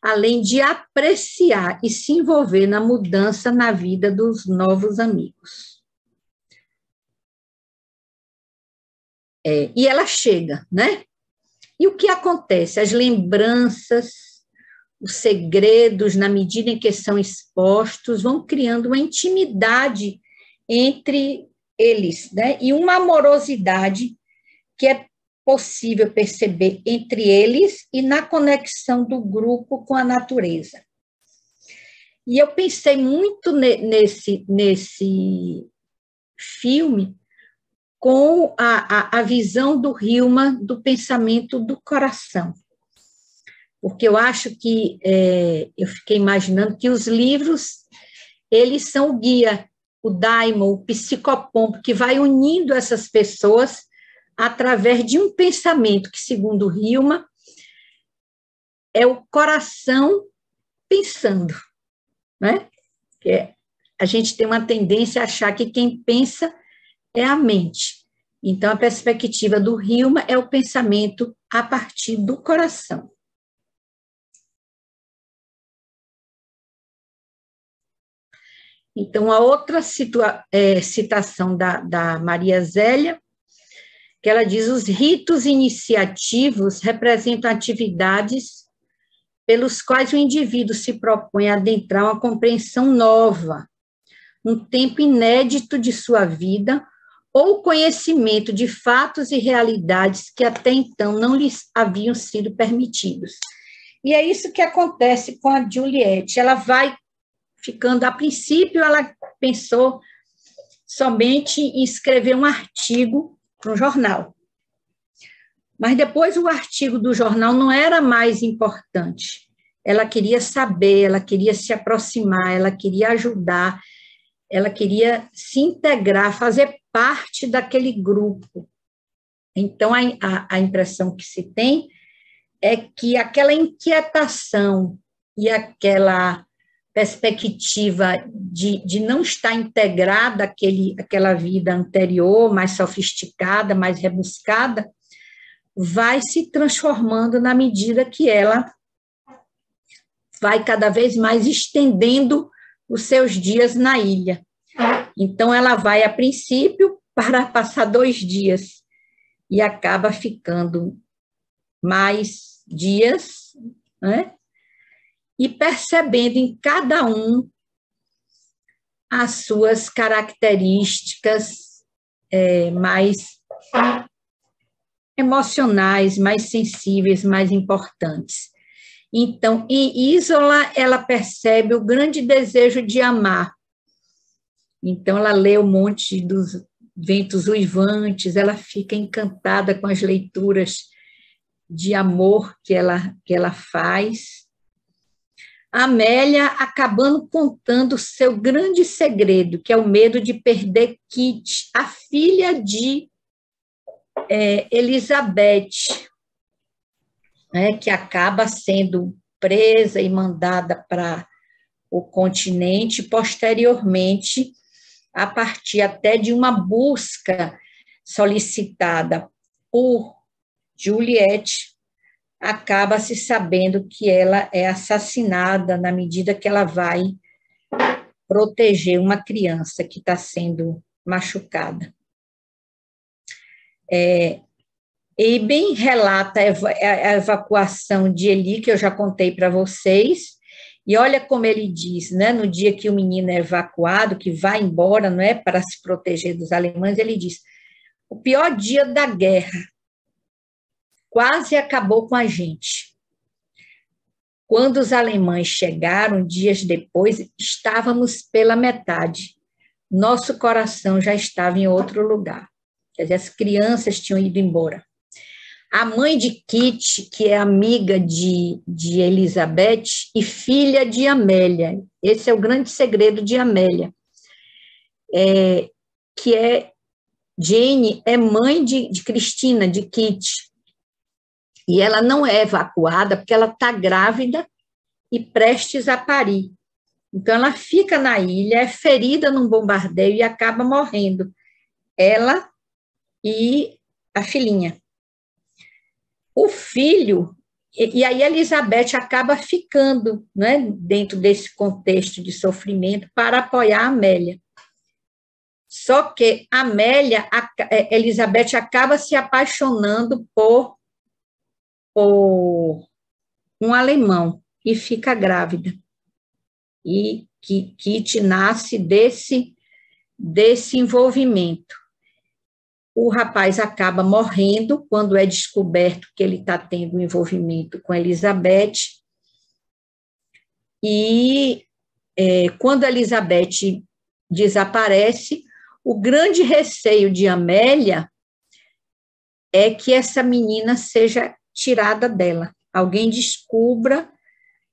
[SPEAKER 2] além de apreciar e se envolver na mudança na vida dos novos amigos. E ela chega, né? E o que acontece? As lembranças, os segredos, na medida em que são expostos, vão criando uma intimidade entre eles, né? E uma amorosidade que é possível perceber entre eles e na conexão do grupo com a natureza. E eu pensei muito nesse filme com a visão do Hillman do pensamento do coração. Porque eu acho que, eu fiquei imaginando que os livros, eles são o guia, o daimon, o psicopompo, que vai unindo essas pessoas através de um pensamento que, segundo Hillman, é o coração pensando, né? Que a gente tem uma tendência a achar que quem pensa é a mente. Então, a perspectiva do Hillman é o pensamento a partir do coração. Então, a outra citação da Maria Zélia que ela diz: os ritos iniciativos representam atividades pelos quais o indivíduo se propõe a adentrar uma compreensão nova, um tempo inédito de sua vida, ou conhecimento de fatos e realidades que até então não lhes haviam sido permitidos. E é isso que acontece com a Juliette. Ela vai ficando, a princípio, ela pensou somente em escrever um artigo para um jornal. Mas depois o artigo do jornal não era mais importante. Ela queria saber, ela queria se aproximar, ela queria ajudar, ela queria se integrar, fazer parte daquele grupo. Então, a impressão que se tem é que aquela inquietação e aquela perspectiva de não estar integrada àquela vida anterior, mais sofisticada, mais rebuscada, vai se transformando na medida que ela vai cada vez mais estendendo os seus dias na ilha. Então, ela vai, a princípio, para passar 2 dias, e acaba ficando mais dias, né? E percebendo em cada um as suas características mais emocionais, mais sensíveis, mais importantes. Então, em Isola, ela percebe o grande desejo de amar. Então, ela lê um monte dos Ventos Uivantes, ela fica encantada com as leituras de amor que ela faz. A Amélia acabando contando o seu grande segredo, que é o medo de perder Kitty, a filha de Elizabeth, né, que acaba sendo presa e mandada para o continente, posteriormente, a partir até de uma busca solicitada por Juliette, acaba se sabendo que ela é assassinada na medida que ela vai proteger uma criança que está sendo machucada. E bem relata a evacuação de Eli, que eu já contei para vocês, e olha como ele diz, né, no dia que o menino é evacuado, que vai embora, não é, para se proteger dos alemães, ele diz: o pior dia da guerra quase acabou com a gente. Quando os alemães chegaram, dias depois, estávamos pela metade. Nosso coração já estava em outro lugar. Quer dizer, as crianças tinham ido embora. A mãe de Kitty, que é amiga de Elizabeth e filha de Amélia, esse é o grande segredo de Amélia, que Jane é mãe de Cristina, de Kitty, e ela não é evacuada porque ela está grávida e prestes a parir. Então, ela fica na ilha, é ferida num bombardeio e acaba morrendo, ela e a filhinha. O filho, e aí a Elizabeth acaba ficando, né, dentro desse contexto de sofrimento para apoiar a Amélia. Só que Elizabeth acaba se apaixonando por um alemão e fica grávida. E Kitty nasce desse envolvimento. O rapaz acaba morrendo quando é descoberto que ele está tendo um envolvimento com Elizabeth. E quando Elizabeth desaparece, o grande receio de Amélia é que essa menina seja tirada dela. Alguém descubra,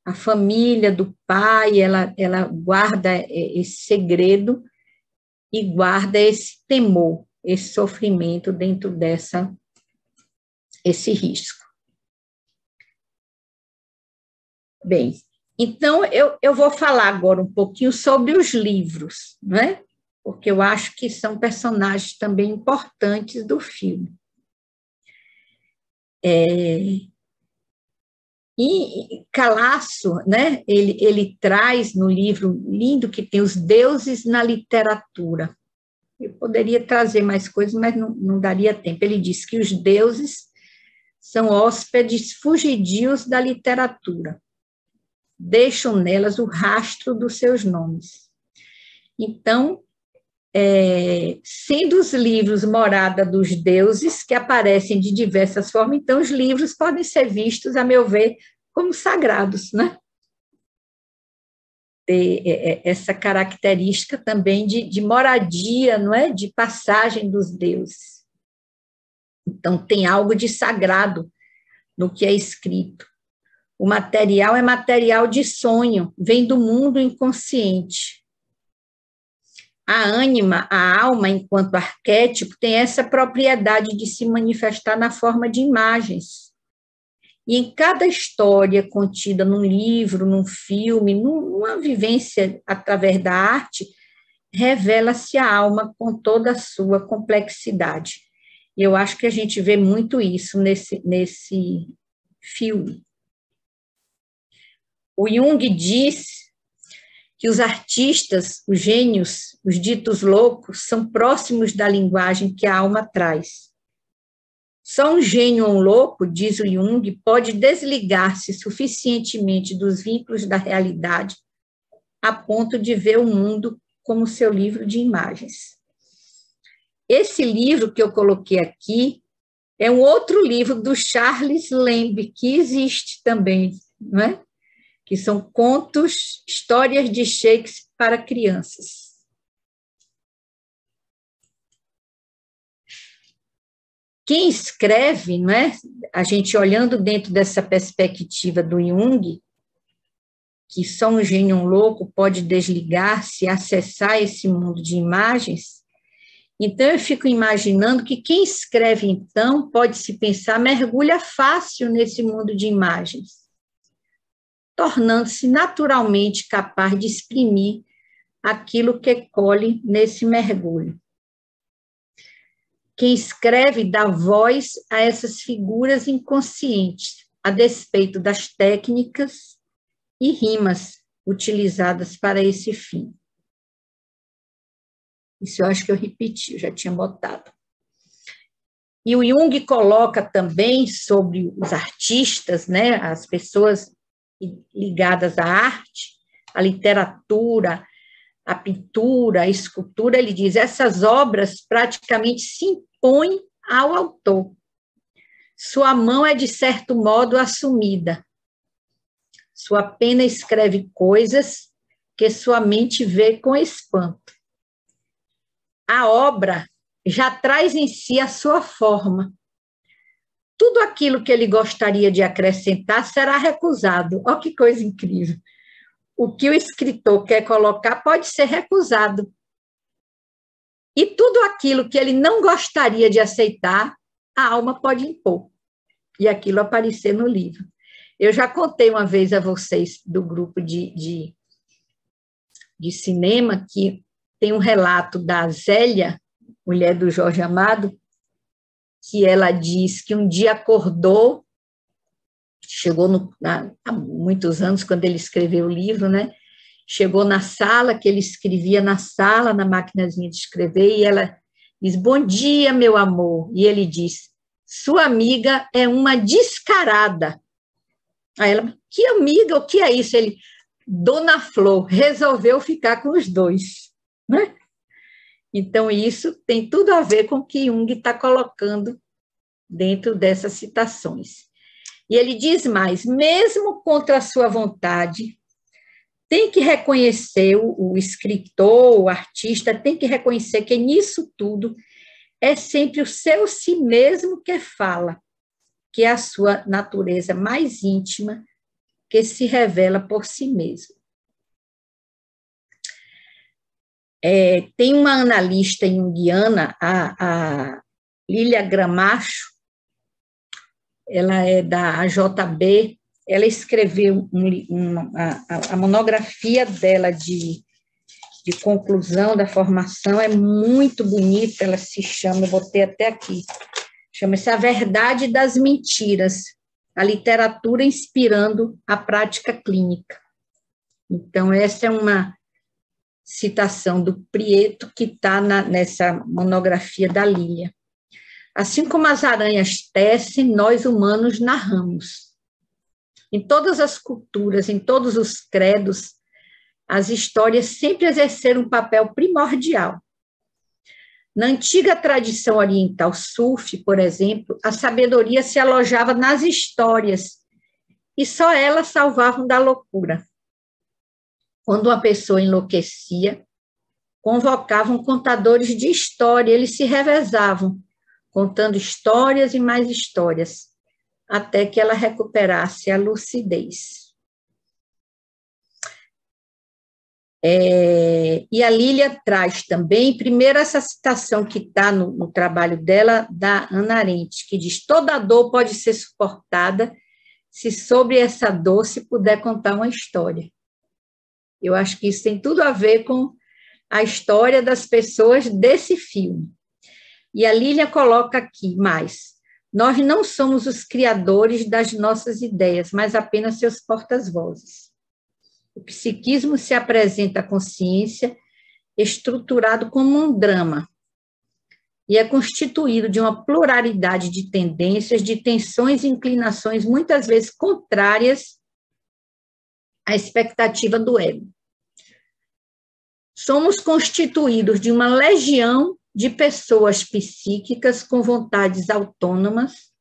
[SPEAKER 2] a família do pai, ela guarda esse segredo e guarda esse temor, esse sofrimento dentro esse risco. Bem, então eu vou falar agora um pouquinho sobre os livros, né? Porque eu acho que são personagens também importantes do filme. E Calasso, né? Ele traz no livro lindo que tem Os Deuses na Literatura. Eu poderia trazer mais coisas, mas não daria tempo. Ele diz que os deuses são hóspedes fugidios da literatura, deixam nelas o rastro dos seus nomes. Então, sendo os livros morada dos deuses, que aparecem de diversas formas, então os livros podem ser vistos, a meu ver, como sagrados, né? Ter essa característica também de moradia, não é? De passagem dos deuses. Então, tem algo de sagrado no que é escrito. O material é material de sonho, vem do mundo inconsciente. A ânima, a alma, enquanto arquétipo, tem essa propriedade de se manifestar na forma de imagens. E em cada história contida num livro, num filme, numa vivência através da arte, revela-se a alma com toda a sua complexidade. E eu acho que a gente vê muito isso nesse filme. O Jung diz que os artistas, os gênios, os ditos loucos, são próximos da linguagem que a alma traz. Só um gênio ou um louco, diz o Jung, pode desligar-se suficientemente dos vínculos da realidade a ponto de ver o mundo como seu livro de imagens. Esse livro que eu coloquei aqui é um outro livro do Charles Lamb, que existe também, não é? Que são contos, histórias de Shakespeare para crianças. Quem escreve, não é? A gente olhando dentro dessa perspectiva do Jung, que só um gênio louco pode desligar-se e acessar esse mundo de imagens, então eu fico imaginando que quem escreve, então, pode se pensar, mergulha fácil nesse mundo de imagens, tornando-se naturalmente capaz de exprimir aquilo que colhe nesse mergulho. Quem escreve dá voz a essas figuras inconscientes, a despeito das técnicas e rimas utilizadas para esse fim. Isso eu acho que eu repeti, eu já tinha botado. E o Jung coloca também sobre os artistas, né, as pessoas ligadas à arte, à literatura, à pintura, à escultura, ele diz, essas obras praticamente se impõem ao autor. Sua mão é, de certo modo, assumida. Sua pena escreve coisas que sua mente vê com espanto. A obra já traz em si a sua forma. Tudo aquilo que ele gostaria de acrescentar será recusado. Olha que coisa incrível. O que o escritor quer colocar pode ser recusado. E tudo aquilo que ele não gostaria de aceitar, a alma pode impor. E aquilo aparecer no livro. Eu já contei uma vez a vocês do grupo de cinema que tem um relato da Zélia, mulher do Jorge Amado, que ela diz que um dia acordou, chegou há muitos anos, quando ele escreveu o livro, né? Chegou na sala, que ele escrevia na sala, na maquinazinha de escrever, e ela diz, bom dia, meu amor. E ele diz, sua amiga é uma descarada. Aí ela, que amiga, o que é isso? Ele, Dona Flor, resolveu ficar com os dois, né? Então, isso tem tudo a ver com o que Jung está colocando dentro dessas citações. E ele diz mais, mesmo contra a sua vontade, tem que reconhecer, o escritor, o artista, tem que reconhecer que nisso tudo é sempre o seu si mesmo que fala, que é a sua natureza mais íntima, que se revela por si mesmo. Tem uma analista junguiana, a Lília Gramacho, ela é da AJB, ela escreveu a monografia dela de conclusão da formação, é muito bonita, ela se chama, eu botei até aqui, chama-se A Verdade das Mentiras, a literatura inspirando a prática clínica. Então, essa é uma citação do Prieto, que está nessa monografia da Lília. Assim como as aranhas tecem, nós humanos narramos. Em todas as culturas, em todos os credos, as histórias sempre exerceram um papel primordial. Na antiga tradição oriental Sufi, por exemplo, a sabedoria se alojava nas histórias, e só elas salvavam da loucura. Quando uma pessoa enlouquecia, convocavam contadores de história, eles se revezavam, contando histórias e mais histórias, até que ela recuperasse a lucidez. E a Lília traz também, primeiro, essa citação que está no trabalho dela, da Hannah Arendt, que diz: toda dor pode ser suportada se sobre essa dor se puder contar uma história. Eu acho que isso tem tudo a ver com a história das pessoas desse filme. E a Lília coloca aqui mais: nós não somos os criadores das nossas ideias, mas apenas seus portas-vozes. O psiquismo se apresenta à consciência estruturado como um drama e é constituído de uma pluralidade de tendências, de tensões e inclinações, muitas vezes contrárias à expectativa do ego. Somos constituídos de uma legião de pessoas psíquicas com vontades autônomas,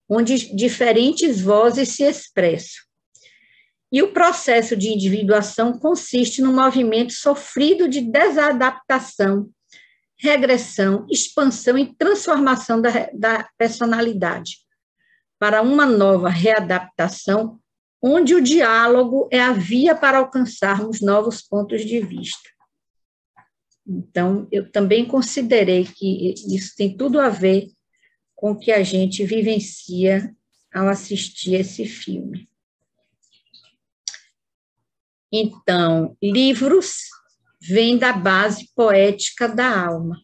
[SPEAKER 2] onde diferentes vozes se expressam. E o processo de individuação consiste no movimento sofrido de desadaptação, regressão, expansão e transformação da personalidade para uma nova readaptação, onde o diálogo é a via para alcançarmos novos pontos de vista. Então, eu também considerei que isso tem tudo a ver com o que a gente vivencia ao assistir esse filme. Então, livros vêm da base poética da alma.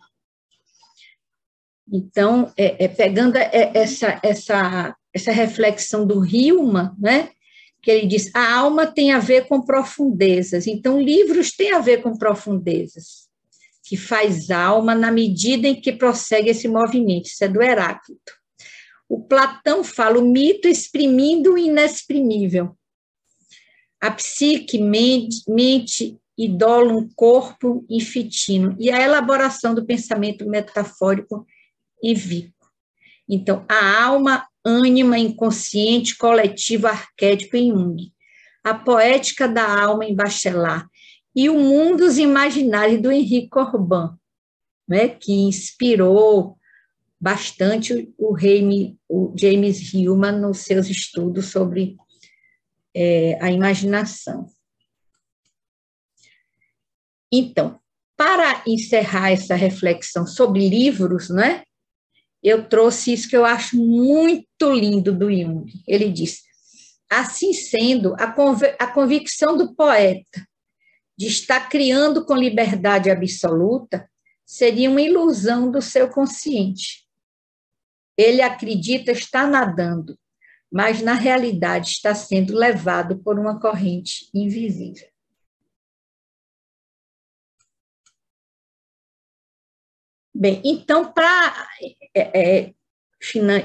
[SPEAKER 2] Então, pegando essa reflexão do Hillman, né, que ele diz: a alma tem a ver com profundezas. Então, livros têm a ver com profundezas, que faz alma na medida em que prossegue esse movimento. Isso é do Heráclito. O Platão fala o mito exprimindo o inexprimível. A psique, mente idola um corpo infitino, e a elaboração do pensamento metafórico e vivo. Então, a alma, ânima, inconsciente, coletivo, arquétipo em Jung. A poética da alma em Bachelard. E o Mundos Imaginários do Henri Corbin, né, que inspirou bastante o James Hillman nos seus estudos sobre a imaginação. Então, para encerrar essa reflexão sobre livros, né, eu trouxe isso que eu acho muito lindo do Jung. Ele diz: assim sendo, a convicção do poeta de estar criando com liberdade absoluta seria uma ilusão do seu consciente. Ele acredita estar nadando, mas na realidade está sendo levado por uma corrente invisível. Bem, então, para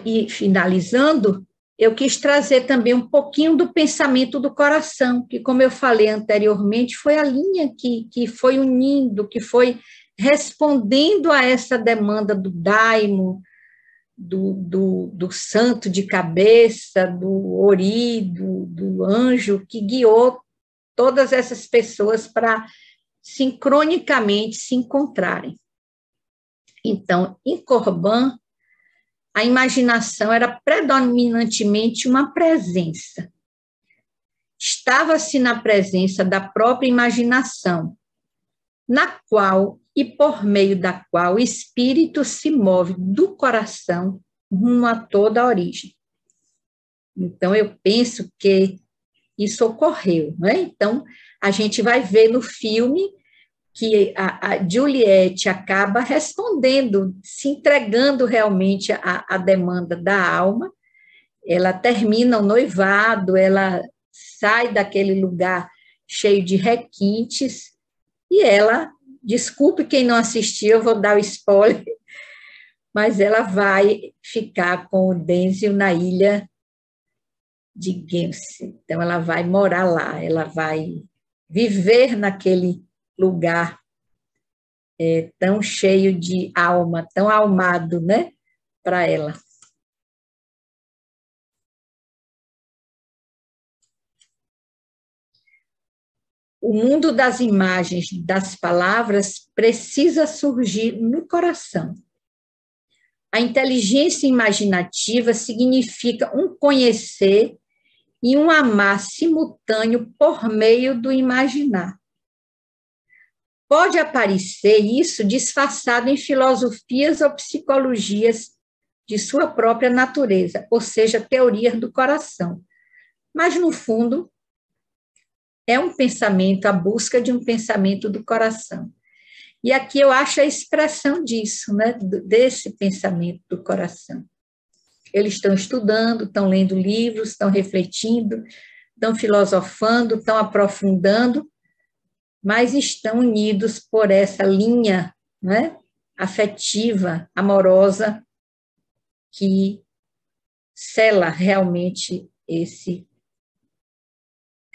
[SPEAKER 2] ir finalizando, eu quis trazer também um pouquinho do pensamento do coração, que, como eu falei anteriormente, foi a linha que foi unindo, que foi respondendo a essa demanda do daimon, do santo de cabeça, do ori, do anjo, que guiou todas essas pessoas para sincronicamente se encontrarem. Então, em Corbin, a imaginação era predominantemente uma presença. Estava-se na presença da própria imaginação, na qual e por meio da qual o espírito se move do coração rumo a toda a origem. Então, eu penso que isso ocorreu, né? Então, a gente vai ver no filme que a Juliette acaba respondendo, se entregando realmente à demanda da alma. Ela termina o noivado, ela sai daquele lugar cheio de requintes e ela, desculpe quem não assistiu, eu vou dar o spoiler, mas ela vai ficar com o Denzel na ilha de Guernsey. Então, ela vai morar lá, ela vai viver naquele lugar tão cheio de alma, tão almado, né, para ela. O mundo das imagens, das palavras, precisa surgir no coração. A inteligência imaginativa significa um conhecer e um amar simultâneo por meio do imaginar. Pode aparecer isso disfarçado em filosofias ou psicologias de sua própria natureza, ou seja, teorias do coração. Mas, no fundo, é um pensamento, a busca de um pensamento do coração. E aqui eu acho a expressão disso, né, desse pensamento do coração. Eles estão estudando, estão lendo livros, estão refletindo, estão filosofando, estão aprofundando, mas estão unidos por essa linha, né, afetiva, amorosa, que sela realmente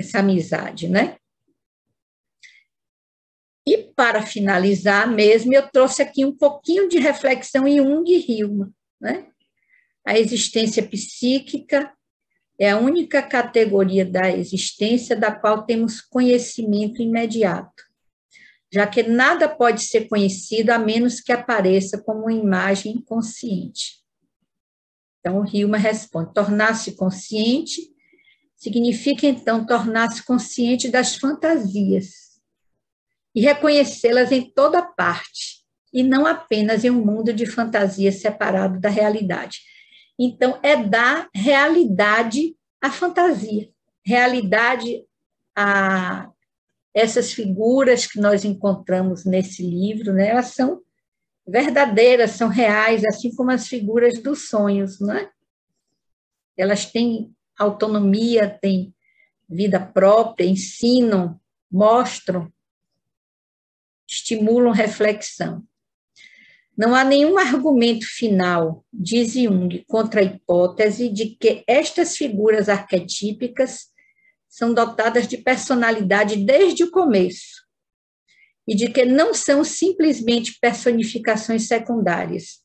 [SPEAKER 2] essa amizade, né? E, para finalizar mesmo, eu trouxe aqui um pouquinho de reflexão em Jung e Hillman, né? A existência psíquica é a única categoria da existência da qual temos conhecimento imediato, já que nada pode ser conhecido a menos que apareça como uma imagem inconsciente. Então, o Hillman responde: tornar-se consciente significa, então, tornar-se consciente das fantasias e reconhecê-las em toda parte, e não apenas em um mundo de fantasias separado da realidade. Então, é dar realidade à fantasia, realidade a essas figuras que nós encontramos nesse livro, né? Elas são verdadeiras, são reais, assim como as figuras dos sonhos, não é? Elas têm autonomia, têm vida própria, ensinam, mostram, estimulam reflexão. Não há nenhum argumento final, diz Jung, contra a hipótese de que estas figuras arquetípicas são dotadas de personalidade desde o começo e de que não são simplesmente personificações secundárias.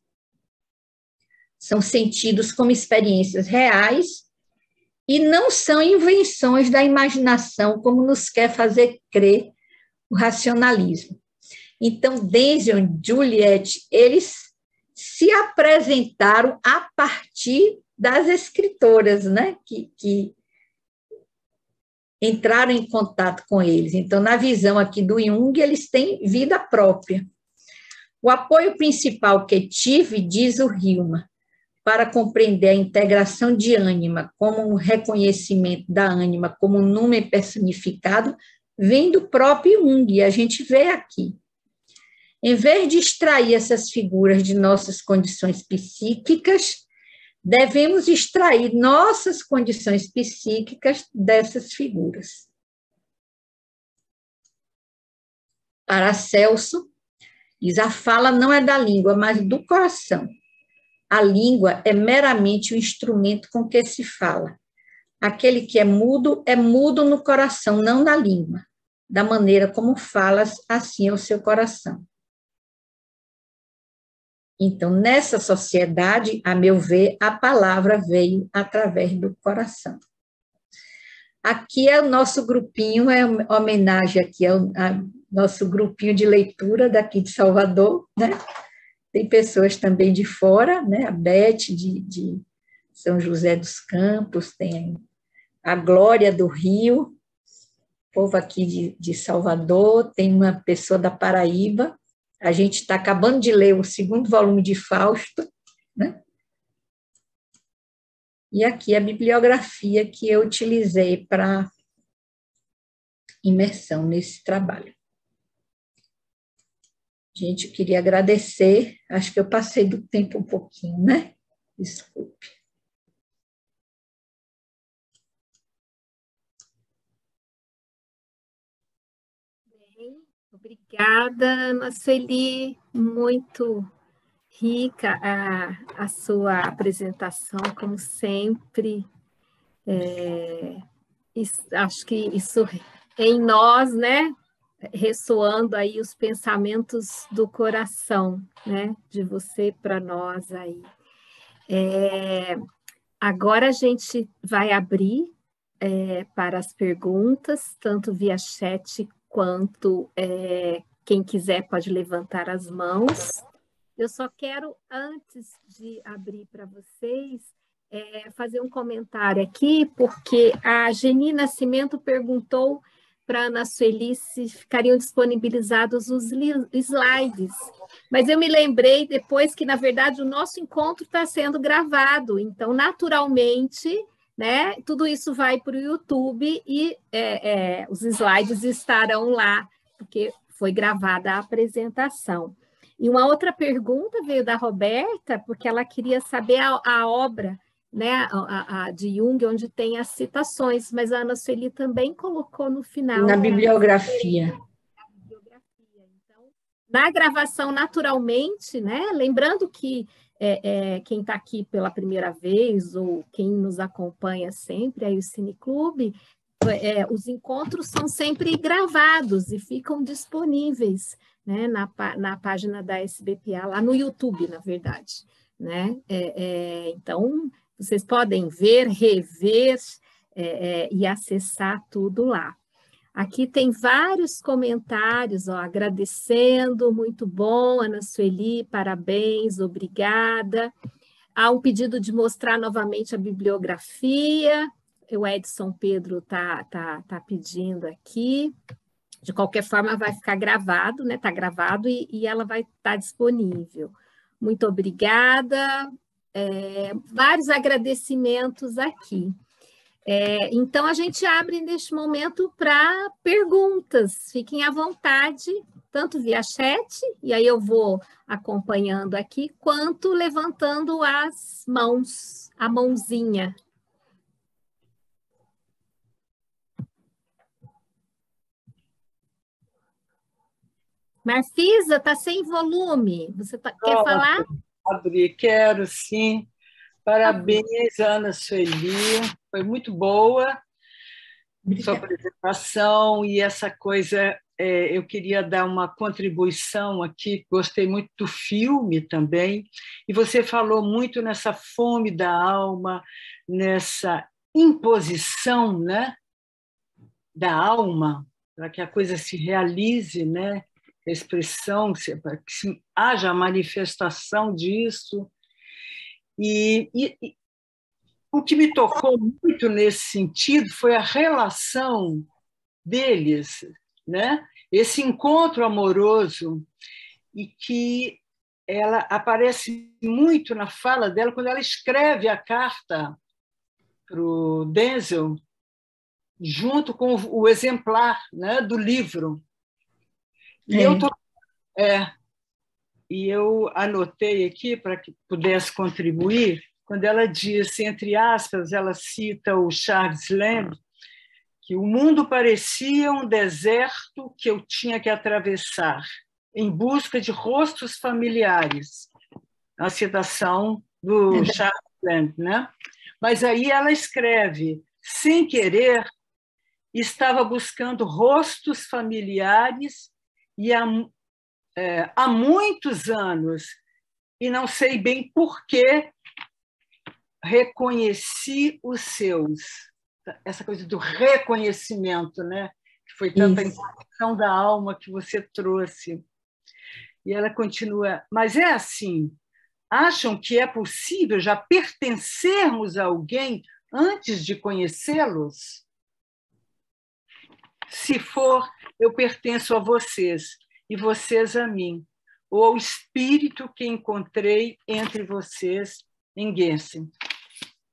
[SPEAKER 2] São sentidos como experiências reais e não são invenções da imaginação, como nos quer fazer crer o racionalismo. Então, Denzel e Juliette, eles se apresentaram a partir das escritoras, né, que entraram em contato com eles. Então, na visão aqui do Jung, eles têm vida própria. O apoio principal que tive, diz o Hillman, para compreender a integração de ânima como um reconhecimento da ânima como um número personificado, vem do próprio Jung, e a gente vê aqui. Em vez de extrair essas figuras de nossas condições psíquicas, devemos extrair nossas condições psíquicas dessas figuras. Paracelso diz: a fala não é da língua, mas do coração. A língua é meramente o instrumento com que se fala. Aquele que é mudo no coração, não na língua. Da maneira como falas, assim é o seu coração. Então, nessa sociedade, a meu ver, a palavra veio através do coração. Aqui é o nosso grupinho, é uma homenagem aqui ao nosso grupinho de leitura daqui de Salvador, né? Tem pessoas também de fora, né? A Beth de São José dos Campos, tem a Glória do Rio, povo aqui de Salvador, tem uma pessoa da Paraíba. A gente está acabando de ler o segundo volume de Fausto, né? E aqui a bibliografia que eu utilizei para imersão nesse trabalho. Gente, eu queria agradecer, acho que eu passei do tempo um pouquinho, né? Desculpe.
[SPEAKER 3] Obrigada, Ana Sueli, muito rica a sua apresentação, como sempre. Acho que isso em nós, né, ressoando aí os pensamentos do coração, né, de você para nós aí. Agora a gente vai abrir para as perguntas, tanto via chat quanto quem quiser pode levantar as mãos. Eu só quero, antes de abrir para vocês, fazer um comentário aqui, porque a Geni Nascimento perguntou para a Ana Sueli se ficariam disponibilizados os slides. Mas eu me lembrei depois que, na verdade, o nosso encontro está sendo gravado. Então, naturalmente, né, tudo isso vai para o YouTube e os slides estarão lá, porque foi gravada a apresentação. E uma outra pergunta veio da Roberta, porque ela queria saber a obra, né, de Jung, onde tem as citações, mas a Ana Sueli também colocou no final.
[SPEAKER 2] Na bibliografia.
[SPEAKER 3] Então, na gravação, naturalmente, né, lembrando que quem está aqui pela primeira vez, ou quem nos acompanha sempre, aí o Cineclube, os encontros são sempre gravados e ficam disponíveis, né, na página da SBPA, lá no YouTube, na verdade. Né? Então, vocês podem ver, rever e acessar tudo lá. Aqui tem vários comentários, ó, agradecendo, muito bom, Ana Sueli, parabéns, obrigada. Há um pedido de mostrar novamente a bibliografia, o Edson Pedro tá pedindo aqui. De qualquer forma, vai ficar gravado, né? Está gravado e ela vai estar disponível. Muito obrigada. Vários agradecimentos aqui. Então, a gente abre neste momento para perguntas. Fiquem à vontade, tanto via chat, e aí eu vou acompanhando aqui, quanto levantando as mãos, a mãozinha. Marfisa, está sem volume. Você quer falar?
[SPEAKER 4] Quero sim. Parabéns, Ana Sueli. Foi muito boa sua apresentação e essa coisa. Eu queria dar uma contribuição aqui. Gostei muito do filme também. E você falou muito nessa fome da alma, nessa imposição, né, da alma, para que a coisa se realize, né? A expressão, para que haja a manifestação disso. E o que me tocou muito nesse sentido foi a relação deles, né? Esse encontro amoroso, e que ela aparece muito na fala dela quando ela escreve a carta para o Denzel, junto com o exemplar, né, do livro. E eu anotei aqui para que pudesse contribuir, quando ela diz, entre aspas, ela cita o Charles Lamb, que o mundo parecia um deserto que eu tinha que atravessar, em busca de rostos familiares. A citação do Charles Lamb, né? Mas aí ela escreve, sem querer, estava buscando rostos familiares e há muitos anos, e não sei bem por que, reconheci os seus. Essa coisa do reconhecimento, né? Que foi tanta impressão da alma que você trouxe. E ela continua, mas é assim, acham que é possível já pertencermos a alguém antes de conhecê-los? Se for, eu pertenço a vocês, e vocês a mim, ou ao espírito que encontrei entre vocês em Genshin.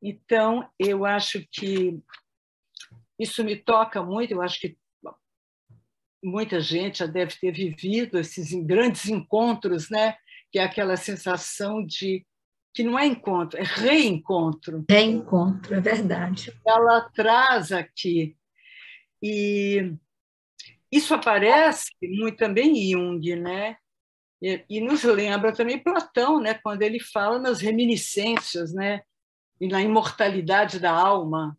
[SPEAKER 4] Então, eu acho que isso me toca muito, eu acho que muita gente já deve ter vivido esses grandes encontros, né? Que é aquela sensação de que não é encontro, é reencontro.
[SPEAKER 2] Reencontro, é verdade.
[SPEAKER 4] Ela traz aqui. E isso aparece muito também em Jung, né? E nos lembra também Platão, né? Quando ele fala nas reminiscências, né? E na imortalidade da alma,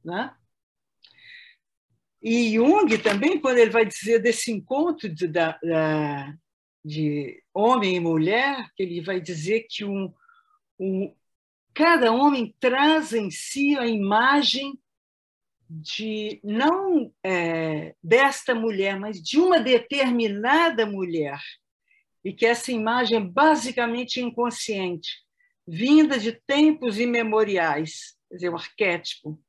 [SPEAKER 4] né? E Jung também, quando ele vai dizer desse encontro de homem e mulher, que ele vai dizer que cada homem traz em si a imagem de não desta mulher, mas de uma determinada mulher, e que essa imagem é basicamente inconsciente, vinda de tempos imemoriais, quer dizer, o arquétipo.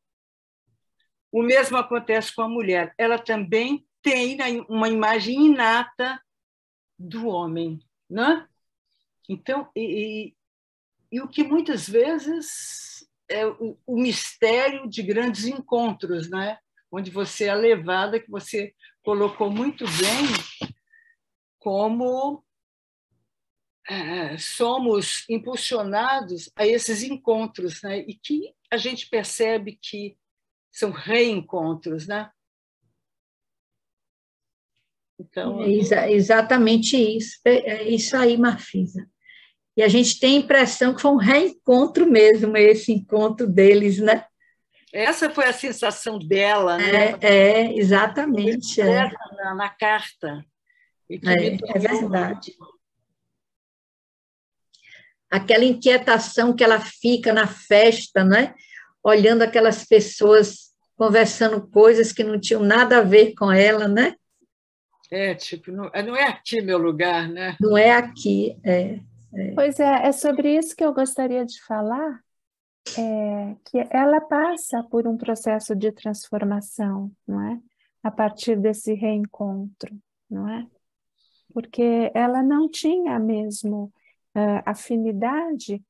[SPEAKER 4] O mesmo acontece com a mulher. Ela também tem uma imagem inata do homem, né? Então, e o que muitas vezes é o mistério de grandes encontros, né? Onde você é levada, que você colocou muito bem, como somos impulsionados a esses encontros, né? E que a gente percebe que são reencontros, né? Então,
[SPEAKER 2] exatamente isso. É isso aí, Marfisa. E a gente tem a impressão que foi um reencontro mesmo, esse encontro deles, né?
[SPEAKER 4] essa foi a sensação dela, né?
[SPEAKER 2] Exatamente.
[SPEAKER 4] Na carta. E que
[SPEAKER 2] é verdade. Aquela inquietação que ela fica na festa, né? Olhando aquelas pessoas conversando coisas que não tinham nada a ver com ela, né?
[SPEAKER 4] Tipo, não é aqui meu lugar, né?
[SPEAKER 2] Não é aqui,
[SPEAKER 1] Pois é sobre isso que eu gostaria de falar, que ela passa por um processo de transformação, não é? A partir desse reencontro, não é? Porque ela não tinha mesmo afinidade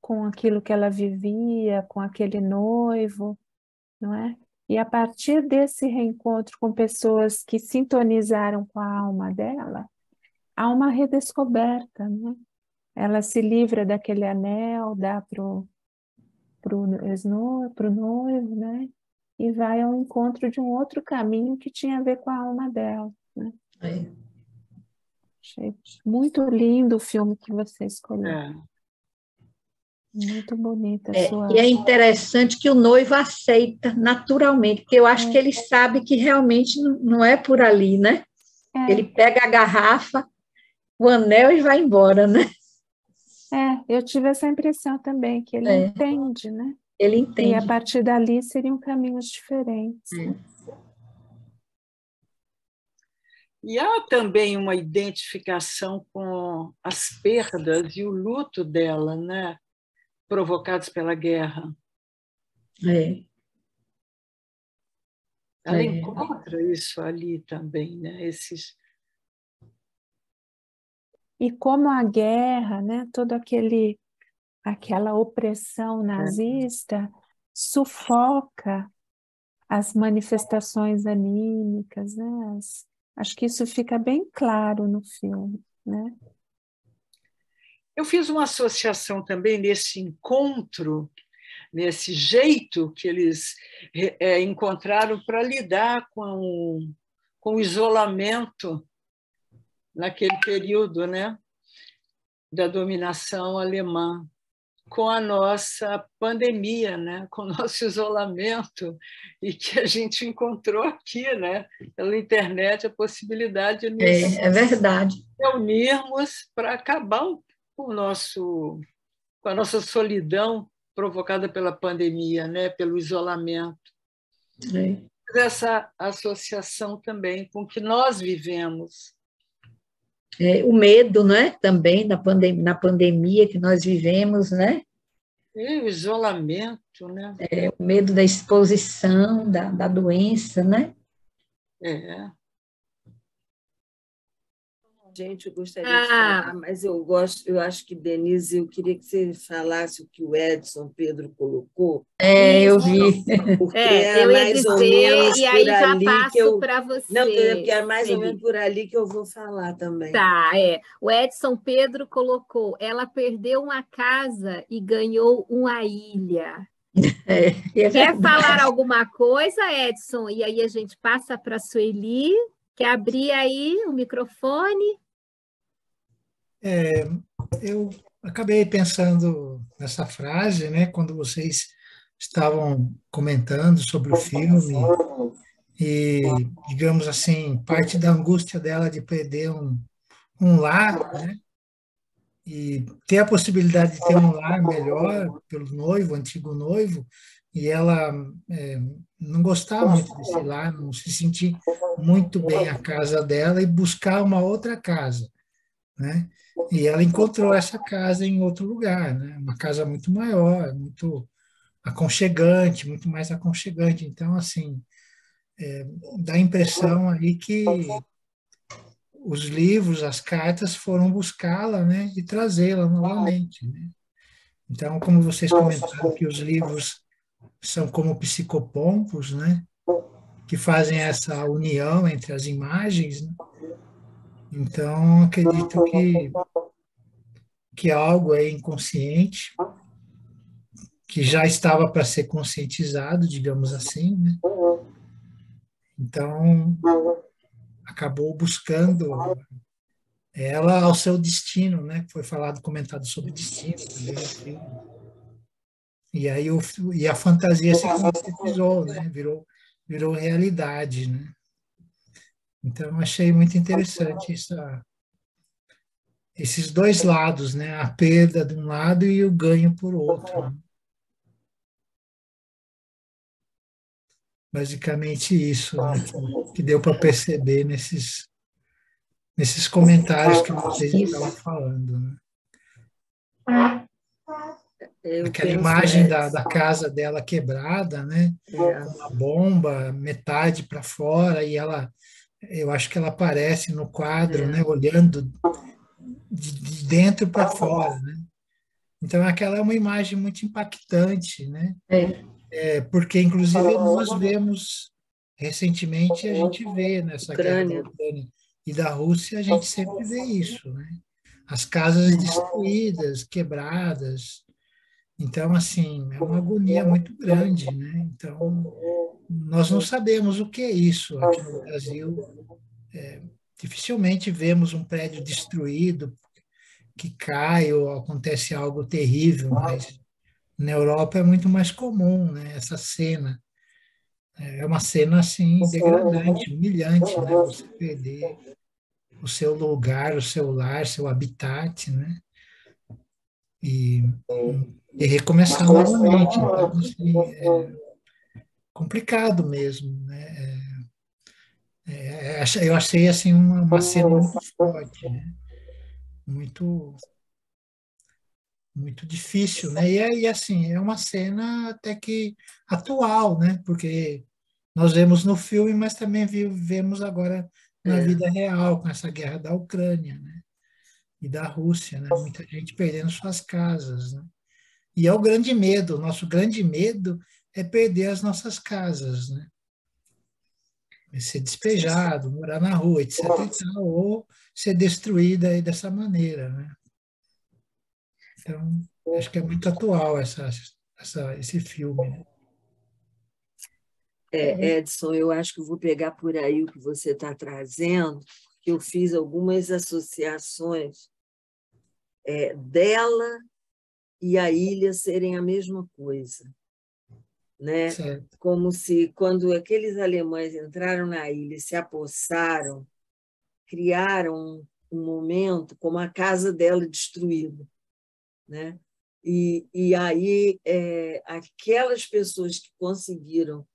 [SPEAKER 1] com aquilo que ela vivia, com aquele noivo, não é? E a partir desse reencontro com pessoas que sintonizaram com a alma dela, há uma redescoberta, não é? Ela se livra daquele anel, dá pro noivo, né? E vai ao encontro de um outro caminho que tinha a ver com a alma dela, né? Achei muito lindo o filme que você escolheu. Muito bonita a sua...
[SPEAKER 2] E é interessante que o noivo aceita naturalmente, porque eu acho que ele sabe que realmente não é por ali, né? Ele pega a garrafa, o anel e vai embora, né?
[SPEAKER 1] Eu tive essa impressão também, que ele entende, né?
[SPEAKER 2] Ele entende.
[SPEAKER 1] E a partir dali seriam caminhos diferentes.
[SPEAKER 4] E há também uma identificação com as perdas e o luto dela, né? Provocados pela guerra. Ela encontra isso ali também, né?
[SPEAKER 1] E como a guerra, né? Toda aquela opressão nazista sufoca as manifestações anímicas, né? Acho que isso fica bem claro no filme, né?
[SPEAKER 4] Eu fiz uma associação também nesse encontro, nesse jeito que eles encontraram para lidar com o isolamento naquele período, né, da dominação alemã, com a nossa pandemia, né, com o nosso isolamento, e que a gente encontrou aqui, né, pela internet, a possibilidade de nos
[SPEAKER 2] verdade.
[SPEAKER 4] reunirmos para acabar com a nossa solidão provocada pela pandemia, né, pelo isolamento. Essa associação também com o que nós vivemos.
[SPEAKER 2] O medo, né, também na pandemia que nós vivemos, né?
[SPEAKER 4] E o isolamento, né?
[SPEAKER 2] O medo da exposição, da doença, né?
[SPEAKER 5] Gente, eu gostaria de falar, mas eu acho que, Denise, eu queria que você falasse o que o Edson Pedro colocou.
[SPEAKER 2] Eu vi.
[SPEAKER 5] Porque é mais ou menos
[SPEAKER 3] e aí
[SPEAKER 5] por
[SPEAKER 3] já
[SPEAKER 5] ali
[SPEAKER 3] passo
[SPEAKER 5] que eu...
[SPEAKER 3] para você.
[SPEAKER 5] Não, porque é mais ou menos por ali que eu vou falar também.
[SPEAKER 3] Tá, O Edson Pedro colocou, ela perdeu uma casa e ganhou uma ilha. Quer falar alguma coisa, Edson? E aí a gente passa para a Sueli. Quer abrir aí o microfone?
[SPEAKER 6] Eu acabei pensando nessa frase, né, quando vocês estavam comentando sobre o filme e, digamos assim, parte da angústia dela de perder um lar, né, e ter a possibilidade de ter um lar melhor pelo noivo, antigo noivo, e ela não gostar muito desse lar, não se sentir muito bem a casa dela e buscar uma outra casa, né? E ela encontrou essa casa em outro lugar, né? Uma casa muito maior, muito aconchegante, muito mais aconchegante. Então, assim, dá a impressão aí que os livros, as cartas foram buscá-la, né? E trazê-la novamente, né? Então, como vocês comentaram que os livros são como psicopompos, né? Que fazem essa união entre as imagens, né? Então, acredito que é algo é inconsciente, que já estava para ser conscientizado, digamos assim, né? Então, acabou buscando ela ao seu destino, né? Foi falado, comentado sobre destino também no filme. E aí e a fantasia se concretizou, né? Virou realidade, né? Então, achei muito interessante esses dois lados, né? A perda de um lado e o ganho por outro, né? Basicamente isso, né? Que deu para perceber nesses comentários que vocês estavam falando, né? Aquela imagem da casa dela quebrada, né? Com uma bomba, metade para fora, e eu acho que ela aparece no quadro, né? Olhando de dentro para fora, né? Então, aquela é uma imagem muito impactante, né? Porque, inclusive, nós vemos recentemente, a gente vê nessa guerra da Ucrânia e da Rússia, a gente sempre vê isso, né? As casas destruídas, quebradas. Então, assim, é uma agonia muito grande, né? Então, nós não sabemos o que é isso aqui no Brasil. Dificilmente vemos um prédio destruído, que cai ou acontece algo terrível, mas na Europa é muito mais comum, né? Essa cena. É uma cena, assim, degradante, humilhante, né? Você perder o seu lugar, o seu lar, seu habitat, né? E, e recomeçar novamente. Então, assim, é complicado mesmo, né? Eu achei, assim, uma cena muito forte, né? Muito, muito difícil, né? E assim, é uma cena até que atual, né? Porque nós vemos no filme, mas também vemos agora na vida real, com essa guerra da Ucrânia, né? E da Rússia, né? Muita gente perdendo suas casas, né? E é o grande medo, o nosso grande medo é perder as nossas casas, né? É ser despejado, morar na rua, etc. e tal, ou ser destruída aí dessa maneira, né? Então, acho que é muito atual esse filme, né?
[SPEAKER 5] Edson, eu acho que eu vou pegar por aí o que você está trazendo, que eu fiz algumas associações dela e a ilha serem a mesma coisa, né?
[SPEAKER 6] Certo.
[SPEAKER 5] Como se, quando aqueles alemães entraram na ilha e se apossaram, criaram um momento como a casa dela destruída, né? E aí, aquelas pessoas que conseguiram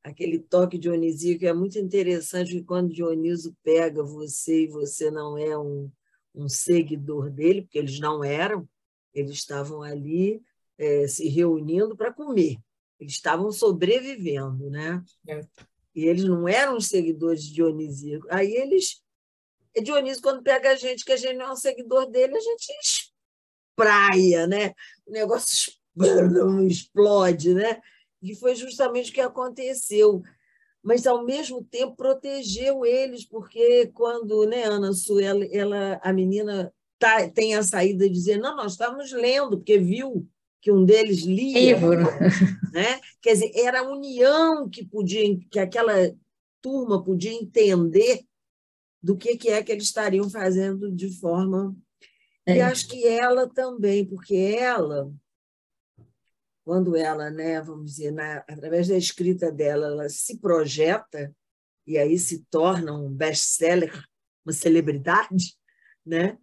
[SPEAKER 5] aquele toque dionisíaco, é muito interessante que quando Dioniso pega você e você não é um seguidor dele, porque eles não eram, eles estavam ali se reunindo para comer, eles estavam sobrevivendo, né? E eles não eram os seguidores de Dionisíaco. Aí Dionísio, quando pega a gente, que a gente não é um seguidor dele, a gente espraia, né? O negócio explode, né? E foi justamente o que aconteceu. Mas, ao mesmo tempo, protegeu eles, porque quando, né, Ana Su, a menina tem a saída de dizer, não, nós estávamos lendo, porque viu que um deles lia,
[SPEAKER 2] Livro.
[SPEAKER 5] né? Quer dizer, era a união que aquela turma podia entender do que é que eles estariam fazendo de forma... E acho que ela também, porque ela, quando ela, né, vamos dizer, através da escrita dela, ela se projeta e aí se torna um best-seller, uma celebridade, né?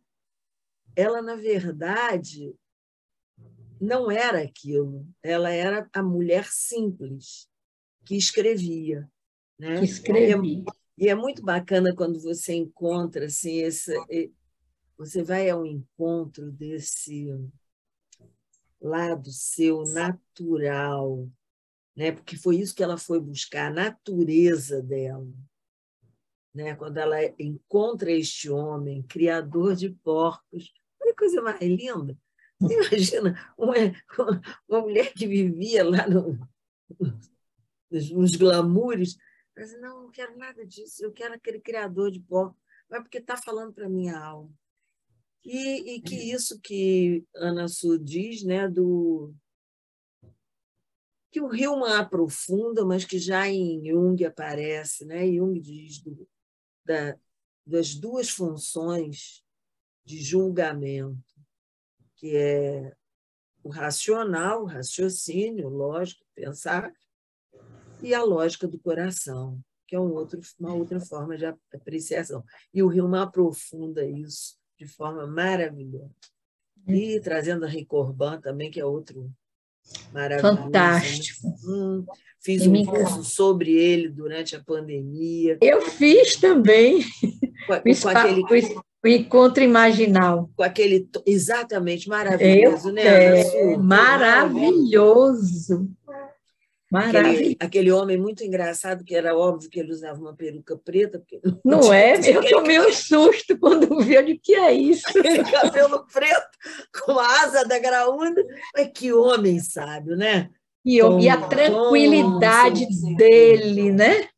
[SPEAKER 5] Ela, na verdade, não era aquilo. Ela era a mulher simples que escrevia, né?
[SPEAKER 2] Que escrevia.
[SPEAKER 5] E é muito bacana quando você encontra assim, você vai ao encontro desse lado seu natural, né? Porque foi isso que ela foi buscar, a natureza dela, né? Quando ela encontra este homem, criador de porcos, olha que coisa mais linda. Você imagina uma mulher que vivia lá nos glamoures, mas não quero nada disso, eu quero aquele criador de porcos, mas porque está falando para a minha alma. E que isso que Ana Su diz, né, que o Hillman aprofunda, mas que já em Jung aparece, né? Jung diz das duas funções de julgamento, que é o racional, o raciocínio, lógico, pensar, e a lógica do coração, que é uma outra forma de apreciação. E o Hillman aprofunda isso de forma maravilhosa. E trazendo a Ricorban também, que é outro maravilhoso.
[SPEAKER 2] Fantástico.
[SPEAKER 5] Né? Fiz um curso sobre ele durante a pandemia.
[SPEAKER 2] Eu fiz também. O Encontro Imaginal.
[SPEAKER 5] Com aquele... Exatamente, maravilhoso, né, Ana Su?
[SPEAKER 2] Maravilhoso.
[SPEAKER 5] Aquele homem muito engraçado, que era óbvio que ele usava uma peruca preta. Porque
[SPEAKER 2] não é? Eu tomei um susto quando vi o que é isso.
[SPEAKER 5] Aquele cabelo preto com a asa da graúna. Mas que homem sábio, né?
[SPEAKER 2] E a tranquilidade dele, né?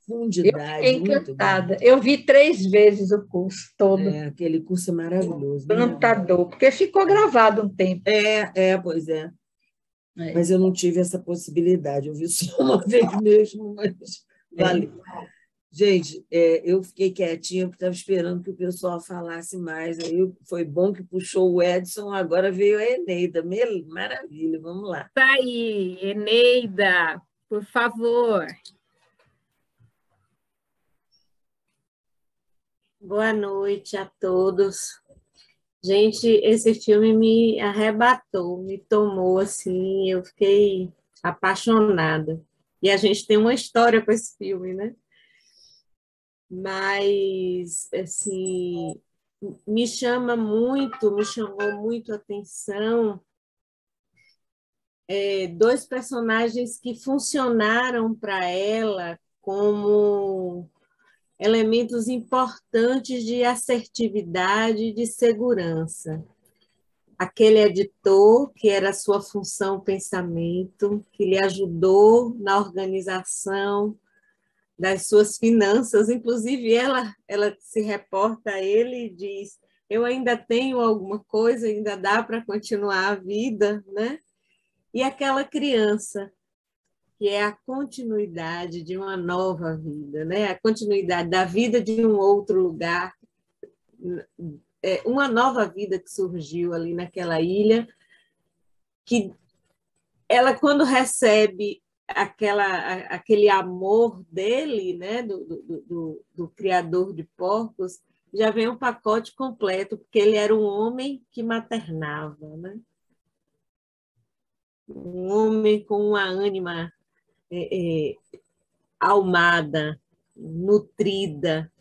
[SPEAKER 5] Profundidade.
[SPEAKER 2] Eu fiquei encantada. Eu vi 3 vezes o curso todo.
[SPEAKER 5] Aquele curso é maravilhoso.
[SPEAKER 2] Encantador, porque ficou gravado um tempo.
[SPEAKER 5] Pois é. Mas eu não tive essa possibilidade, eu vi só uma vez mesmo, mas valeu. Gente, eu fiquei quietinha porque estava esperando que o pessoal falasse mais. Aí foi bom que puxou o Edson, agora veio a Eneida. Maravilha, vamos lá.
[SPEAKER 3] Tá aí, Eneida, por favor.
[SPEAKER 7] Boa noite a todos. Gente, esse filme me arrebatou, me tomou assim, eu fiquei apaixonada. E a gente tem uma história com esse filme, né? Mas, assim, me chamou muito a atenção 2 personagens que funcionaram para ela como elementos importantes de assertividade e de segurança. Aquele editor, que era a sua função pensamento, que lhe ajudou na organização das suas finanças, inclusive ela se reporta a ele e diz: eu ainda tenho alguma coisa, ainda dá para continuar a vida, né? E aquela criança, que é a continuidade de uma nova vida, né? A continuidade da vida de um outro lugar, uma nova vida que surgiu ali naquela ilha, que ela, quando recebe aquele amor dele, né? do criador de porcos, já vem um pacote completo, porque ele era um homem que maternava, né? Um homem com uma ânima almada, nutrida,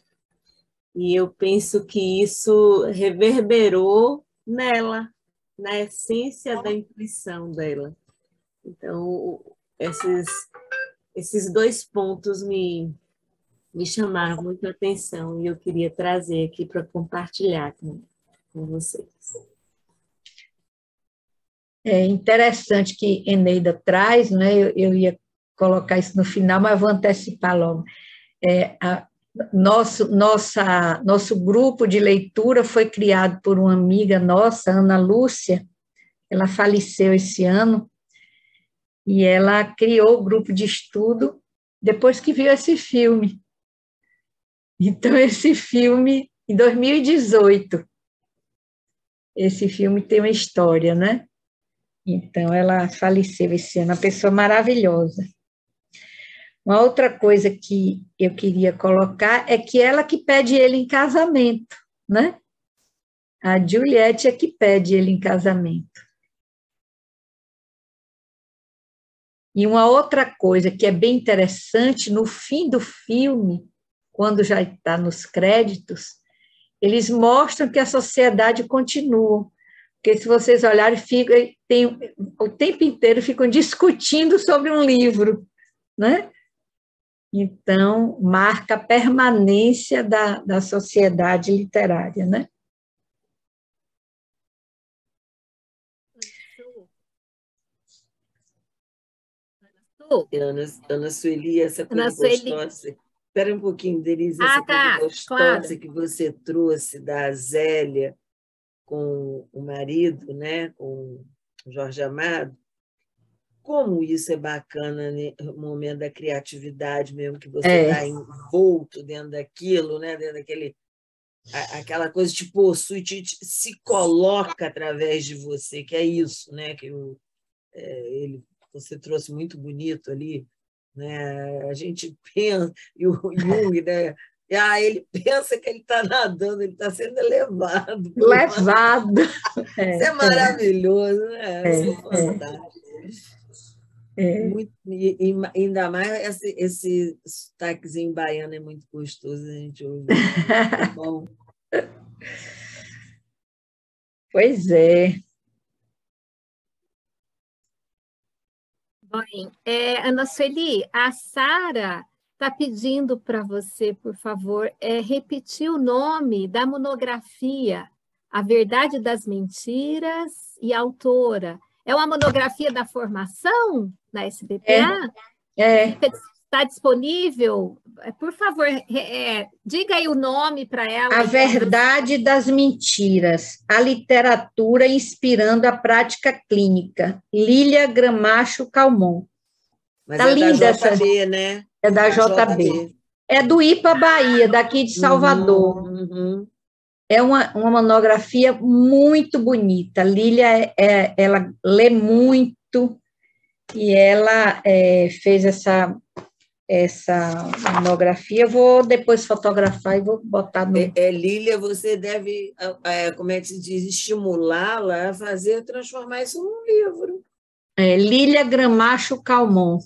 [SPEAKER 7] e eu penso que isso reverberou nela, na essência da intuição dela. Então, esses 2 pontos me chamaram muito a atenção e eu queria trazer aqui para compartilhar com vocês.
[SPEAKER 2] É interessante que Eneida traz, né? Eu ia colocar isso no final, mas vou antecipar logo. Nosso grupo de leitura foi criado por uma amiga nossa, Ana Lúcia, ela faleceu esse ano, e ela criou o grupo de estudo depois que viu esse filme. Então, esse filme, em 2018, esse filme tem uma história, né? Então, ela faleceu esse ano, uma pessoa maravilhosa. Uma outra coisa que eu queria colocar é que ela que pede ele em casamento, né? A Juliette é que pede ele em casamento. E uma outra coisa que é bem interessante, no fim do filme, quando já está nos créditos, eles mostram que a sociedade continua. Porque, se vocês olharem, o tempo inteiro ficam discutindo sobre um livro, né? Então, marca a permanência da sociedade literária, né?
[SPEAKER 5] Ana Sueli, essa coisa
[SPEAKER 3] Ana Sueli.
[SPEAKER 5] gostosa. Espera um pouquinho, Denise,
[SPEAKER 3] Ah,
[SPEAKER 5] essa coisa
[SPEAKER 3] tá,
[SPEAKER 5] gostosa
[SPEAKER 3] claro.
[SPEAKER 5] que você trouxe da Zélia com o marido, né, com o Jorge Amado. Como isso é bacana, né? No momento da criatividade mesmo, que você está envolto dentro daquilo, né? Dentro daquele, aquela coisa te possui, se coloca através de você, que é isso, né? Que você trouxe muito bonito ali, né? A gente pensa, e o Jung, né? Ele pensa que ele está nadando, ele está sendo levado.
[SPEAKER 2] Levado.
[SPEAKER 5] Isso é maravilhoso, né? Isso é fantástico. Muito, e ainda mais esse sotaquezinho baiano é muito gostoso a gente ouvir. É bom.
[SPEAKER 2] Pois é.
[SPEAKER 3] Bem, Ana Sueli, a Sara está pedindo para você, por favor, repetir o nome da monografia, A Verdade das Mentiras e a autora. É uma monografia da formação da SBPA? Está disponível? Por favor, diga aí o nome para ela.
[SPEAKER 2] A Verdade das Mentiras, a literatura inspirando a prática clínica. Lília Gramacho Calmon.
[SPEAKER 5] Mas tá linda da JB, né?
[SPEAKER 2] É da JB. É do IPA Bahia, daqui de Salvador. É uma monografia muito bonita. Lília, ela lê muito e ela fez essa monografia. Vou depois fotografar e vou botar no...
[SPEAKER 5] Lília, você deve, como é que se diz, estimulá-la a transformar isso num livro.
[SPEAKER 2] Lília Gramacho Calmon.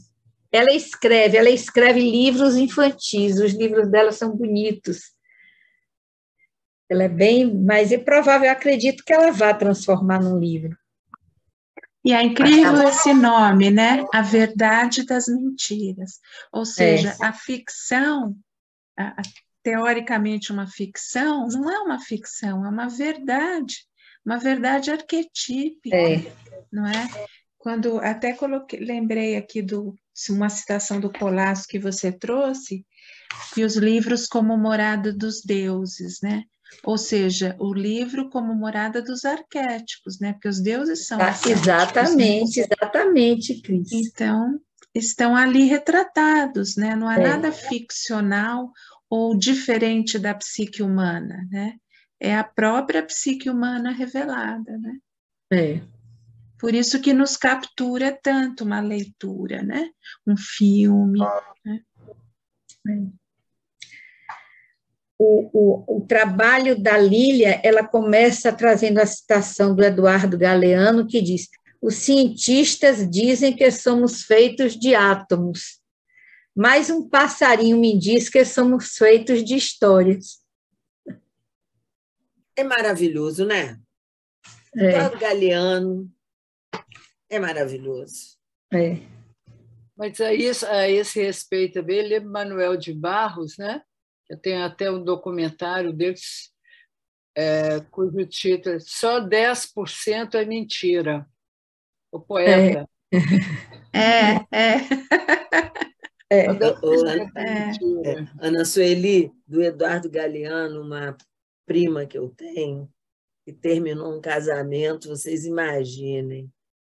[SPEAKER 2] Ela escreve livros infantis, os livros dela são bonitos. Ela é bem, mas é provável, eu acredito que ela vá transformar num livro.
[SPEAKER 1] E é incrível esse nome, né? A Verdade das Mentiras. Ou seja, a ficção, teoricamente uma ficção, não é uma ficção, é uma verdade arquetípica, não é? Quando até lembrei aqui uma citação do Colasso que você trouxe, que os livros como morada dos deuses, né? Ou seja, o livro como morada dos arquétipos, né? Porque os deuses são arquétipos.
[SPEAKER 2] Exatamente, Cris.
[SPEAKER 1] Então, estão ali retratados, né? Não há nada ficcional ou diferente da psique humana, né? É a própria psique humana revelada, né? Por isso que nos captura tanto uma leitura, né? Um filme, né?
[SPEAKER 2] O trabalho da Lília, ela começa trazendo a citação do Eduardo Galeano, que diz: os cientistas dizem que somos feitos de átomos, mas um passarinho me diz que somos feitos de histórias.
[SPEAKER 5] É maravilhoso, né? Eduardo Galeano é maravilhoso.
[SPEAKER 4] Mas a esse respeito também, ele é Manuel de Barros, né? Eu tenho até um documentário deles, cujo título é Só 10% é Mentira. O poeta.
[SPEAKER 5] Ana Sueli, do Eduardo Galeano, uma prima que eu tenho, que terminou um casamento, vocês imaginem,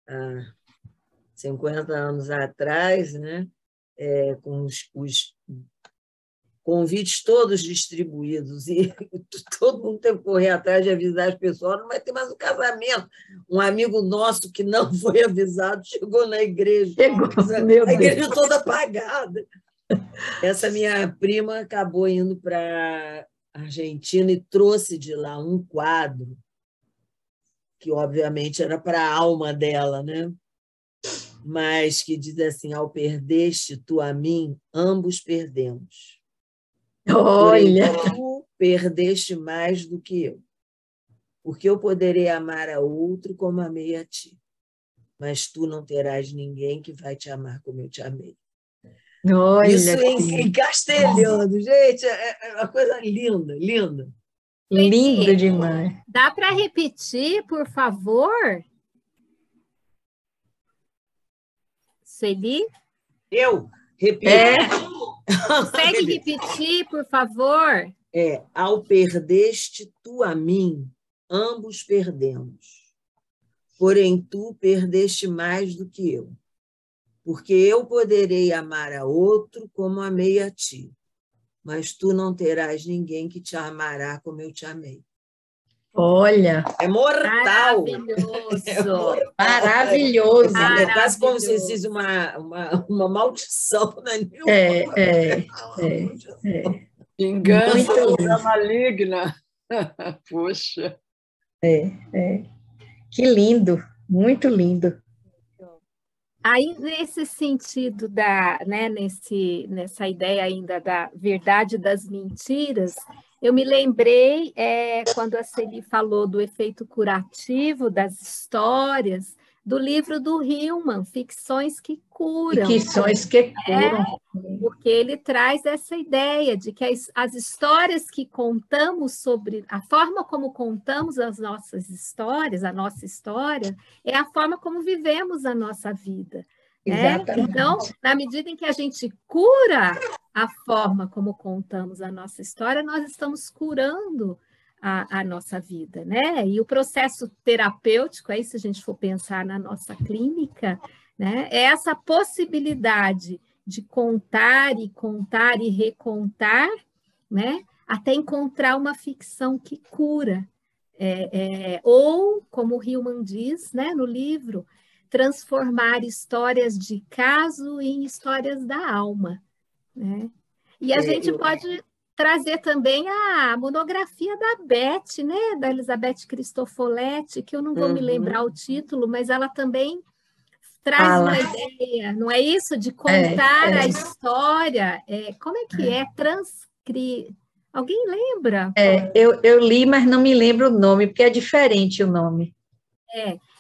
[SPEAKER 5] há 50 anos atrás, né? Com os convites todos distribuídos, e todo mundo teve que correr atrás de avisar as pessoas, não vai ter mais um casamento. Um amigo nosso que não foi avisado chegou na igreja, a igreja toda apagada. Essa minha prima acabou indo para a Argentina e trouxe de lá um quadro, que obviamente era para a alma dela, né? Mas que diz assim: ao perdeste tu a mim, ambos perdemos.
[SPEAKER 2] Olha!
[SPEAKER 5] Porém, tu perdeste mais do que eu, porque eu poderei amar a outro como amei a ti, mas tu não terás ninguém que vai te amar como eu te amei.
[SPEAKER 2] Olha,
[SPEAKER 5] isso em castelhano, gente, é uma coisa linda, linda.
[SPEAKER 2] Lindo demais.
[SPEAKER 3] Dá para repetir, por favor? Sueli?
[SPEAKER 5] Eu repito.
[SPEAKER 3] Consegue repetir, por favor?
[SPEAKER 5] Ao perdeste tu a mim, ambos perdemos. Porém, tu perdeste mais do que eu, porque eu poderei amar a outro como amei a ti, mas tu não terás ninguém que te amará como eu te amei.
[SPEAKER 2] Olha!
[SPEAKER 5] É mortal!
[SPEAKER 3] Maravilhoso!
[SPEAKER 5] É mortal.
[SPEAKER 2] Maravilhoso!
[SPEAKER 5] É quase como se fosse uma maldição na língua.
[SPEAKER 4] Vingança da maligna. Poxa.
[SPEAKER 2] Que lindo, muito lindo.
[SPEAKER 3] Aí, nesse sentido nessa ideia ainda da verdade das mentiras, eu me lembrei quando a Celi falou do efeito curativo das histórias, do livro do Hillman, Ficções que Curam.
[SPEAKER 2] Ficções que curam.
[SPEAKER 3] Porque ele traz essa ideia de que as histórias que contamos sobre a forma como contamos as nossas histórias, a nossa história, é a forma como vivemos a nossa vida.
[SPEAKER 2] Exatamente.
[SPEAKER 3] Então, na medida em que a gente cura a forma como contamos a nossa história, nós estamos curando a nossa vida, né? E o processo terapêutico, aí se a gente for pensar na nossa clínica, né, é essa possibilidade de contar e recontar, né, até encontrar uma ficção que cura. Ou, como o Hillman diz, né, no livro, transformar histórias de caso em histórias da alma. Né? E a gente pode trazer também a monografia da Beth, né, da Elizabeth Cristofoletti, que eu não vou me lembrar o título, mas ela também traz uma ideia, não é isso? De contar a história. Como é que é? Alguém lembra?
[SPEAKER 2] Eu li, mas não me lembro o nome, porque é diferente o nome.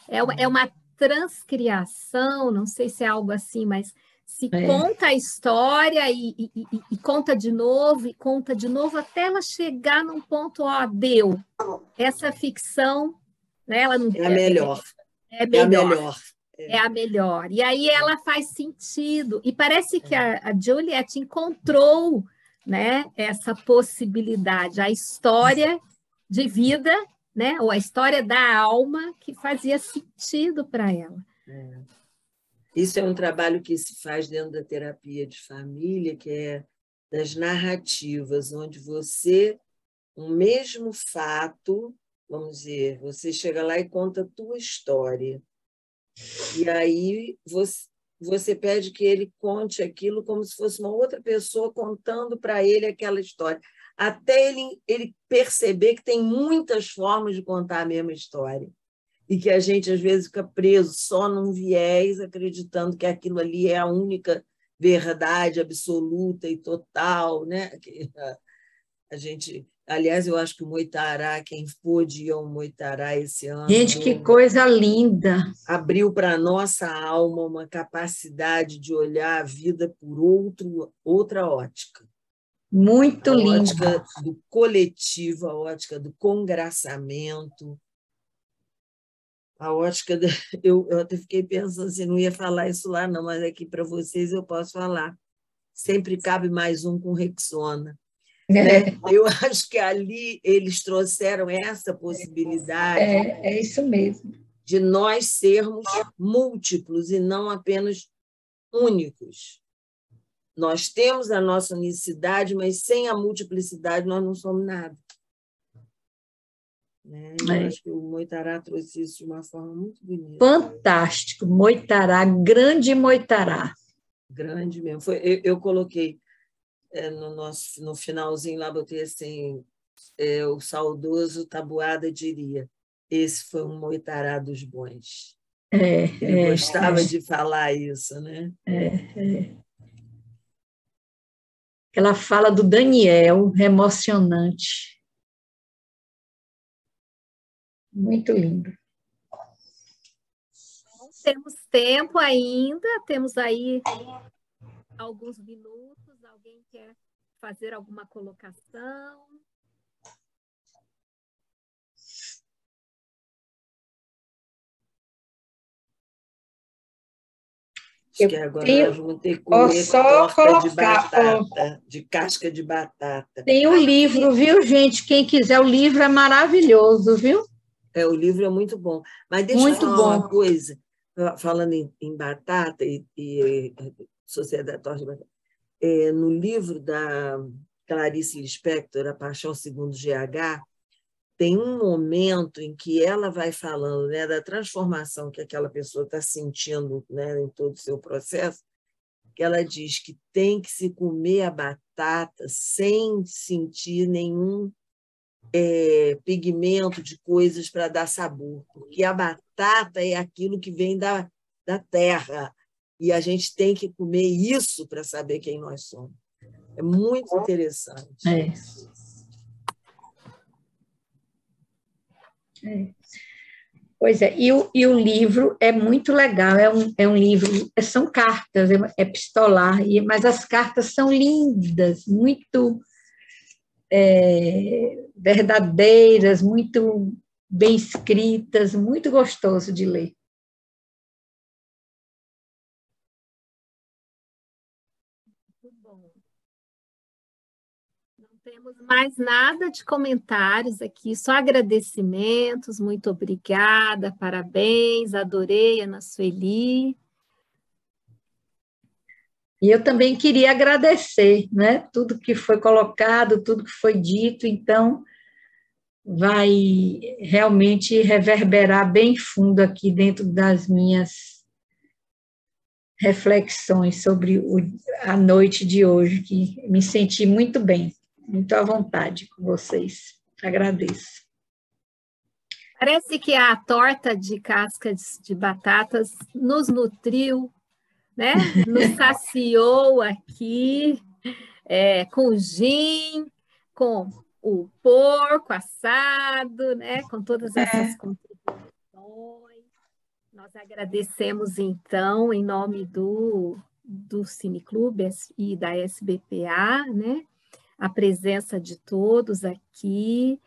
[SPEAKER 3] É uma transcriação, não sei se é algo assim, mas se conta a história e conta de novo, e conta de novo, até ela chegar num ponto, deu. Essa ficção, né, ela não,
[SPEAKER 5] é a melhor.
[SPEAKER 3] É melhor. É a melhor. E aí ela faz sentido. E parece que a Juliette encontrou, né, essa possibilidade, a história de vida, né, ou a história da alma que fazia sentido para ela.
[SPEAKER 5] Isso é um trabalho que se faz dentro da terapia de família, que é das narrativas, onde um mesmo fato, vamos dizer, você chega lá e conta a tua história. E aí você pede que ele conte aquilo como se fosse uma outra pessoa contando para ele aquela história, até ele perceber que tem muitas formas de contar a mesma história e que a gente, às vezes, fica preso só num viés, acreditando que aquilo ali é a única verdade absoluta e total, né? A gente... Aliás, eu acho que o Moitará, quem pôde ir ao Moitará esse ano...
[SPEAKER 2] Gente, que coisa linda!
[SPEAKER 5] Abriu para a nossa alma uma capacidade de olhar a vida por outra ótica.
[SPEAKER 2] Muito linda.
[SPEAKER 5] A ótica do coletivo, a ótica do congraçamento, a ótica... Eu até fiquei pensando assim, não ia falar isso lá não, mas aqui para vocês eu posso falar. Sempre cabe mais um com Rexona. Né? Eu acho que ali eles trouxeram essa possibilidade
[SPEAKER 2] É isso mesmo.
[SPEAKER 5] de nós sermos múltiplos e não apenas únicos. Nós temos a nossa unicidade, mas sem a multiplicidade nós não somos nada. Né? Eu acho que o Moitará trouxe isso de uma forma muito bonita.
[SPEAKER 2] Fantástico. Moitará, grande Moitará.
[SPEAKER 5] Grande mesmo. Eu coloquei no finalzinho lá, botei assim, o saudoso Taboada diria, esse foi um Moitará dos bons. Ele gostava de falar isso, né?
[SPEAKER 2] Ela fala do Daniel, emocionante. Muito lindo.
[SPEAKER 3] Temos tempo ainda, temos aí alguns minutos. Alguém quer fazer alguma colocação?
[SPEAKER 5] Acho que agora nós vamos ter que comer torta de batata, de casca de batata.
[SPEAKER 2] Tem o livro, viu, gente? Quem quiser, o livro é maravilhoso, viu?
[SPEAKER 5] O livro é muito bom. Mas deixa eu falar uma coisa, falando em batata e Sociedade Torta de Batata. No livro da Clarice Lispector, A Paixão Segundo GH, tem um momento em que ela vai falando, né, da transformação que aquela pessoa está sentindo, né, em todo o seu processo, que ela diz que tem que se comer a batata sem sentir nenhum pigmento de coisas para dar sabor, porque a batata é aquilo que vem da terra, e a gente tem que comer isso para saber quem nós somos. É muito interessante.
[SPEAKER 2] Pois é, e o livro é muito legal, é um livro, são cartas, é epistolar, mas as cartas são lindas, muito verdadeiras, muito bem escritas, muito gostoso de ler.
[SPEAKER 3] Muito bom. Não temos mais nada de comentários aqui, só agradecimentos, muito obrigada, parabéns, adorei, Ana Sueli.
[SPEAKER 2] E eu também queria agradecer, né, tudo que foi colocado, tudo que foi dito, então vai realmente reverberar bem fundo aqui dentro das minhas reflexões sobre a noite de hoje, que me senti muito bem, muito à vontade com vocês. Agradeço.
[SPEAKER 3] Parece que a torta de cascas de batatas nos nutriu, né? Nos saciou aqui, com gin, com o porco assado, né? Com todas essas contribuições. Nós agradecemos, então, em nome do Cineclube e da SBPA, né? A presença de todos aqui.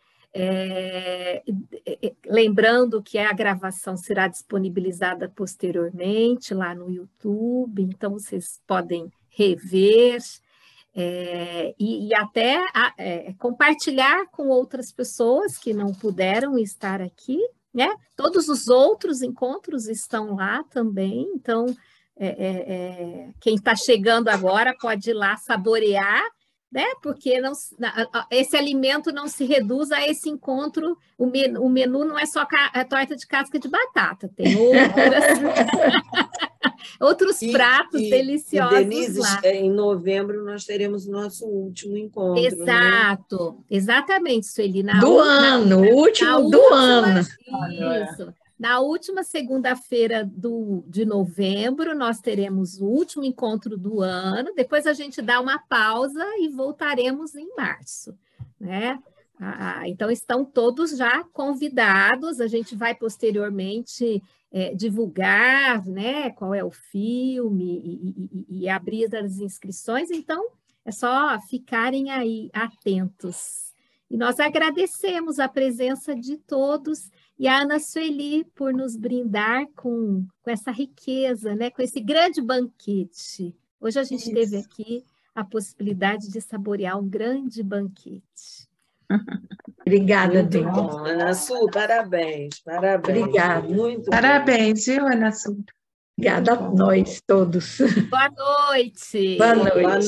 [SPEAKER 3] Lembrando que a gravação será disponibilizada posteriormente lá no YouTube, então vocês podem rever e até compartilhar com outras pessoas que não puderam estar aqui, né? Todos os outros encontros estão lá também, então quem está chegando agora pode ir lá saborear, né? Porque esse alimento não se reduz a esse encontro. O menu não é só a torta de casca de batata, tem outros pratos deliciosos.
[SPEAKER 5] E Denise, lá. Em novembro nós teremos o nosso último encontro.
[SPEAKER 3] Exato, né? Exatamente, Sueli.
[SPEAKER 2] O último do ano.
[SPEAKER 3] Isso. Na última segunda-feira de novembro, nós teremos o último encontro do ano, depois a gente dá uma pausa e voltaremos em março, né? Então, estão todos já convidados, a gente vai posteriormente divulgar, né, qual é o filme e abrir as inscrições, então é só ficarem aí atentos. E nós agradecemos a presença de todos e a Ana Sueli por nos brindar com essa riqueza, né? Com esse grande banquete. Hoje a gente teve aqui a possibilidade de saborear um grande banquete.
[SPEAKER 2] Obrigada,
[SPEAKER 5] Muito
[SPEAKER 2] Deus.
[SPEAKER 5] bom, Ana Su, parabéns, parabéns.
[SPEAKER 2] Obrigada.
[SPEAKER 5] Muito
[SPEAKER 8] Parabéns, viu, Ana Su?
[SPEAKER 2] Obrigada a nós todos.
[SPEAKER 3] Boa noite.
[SPEAKER 2] Boa noite.
[SPEAKER 5] Boa noite.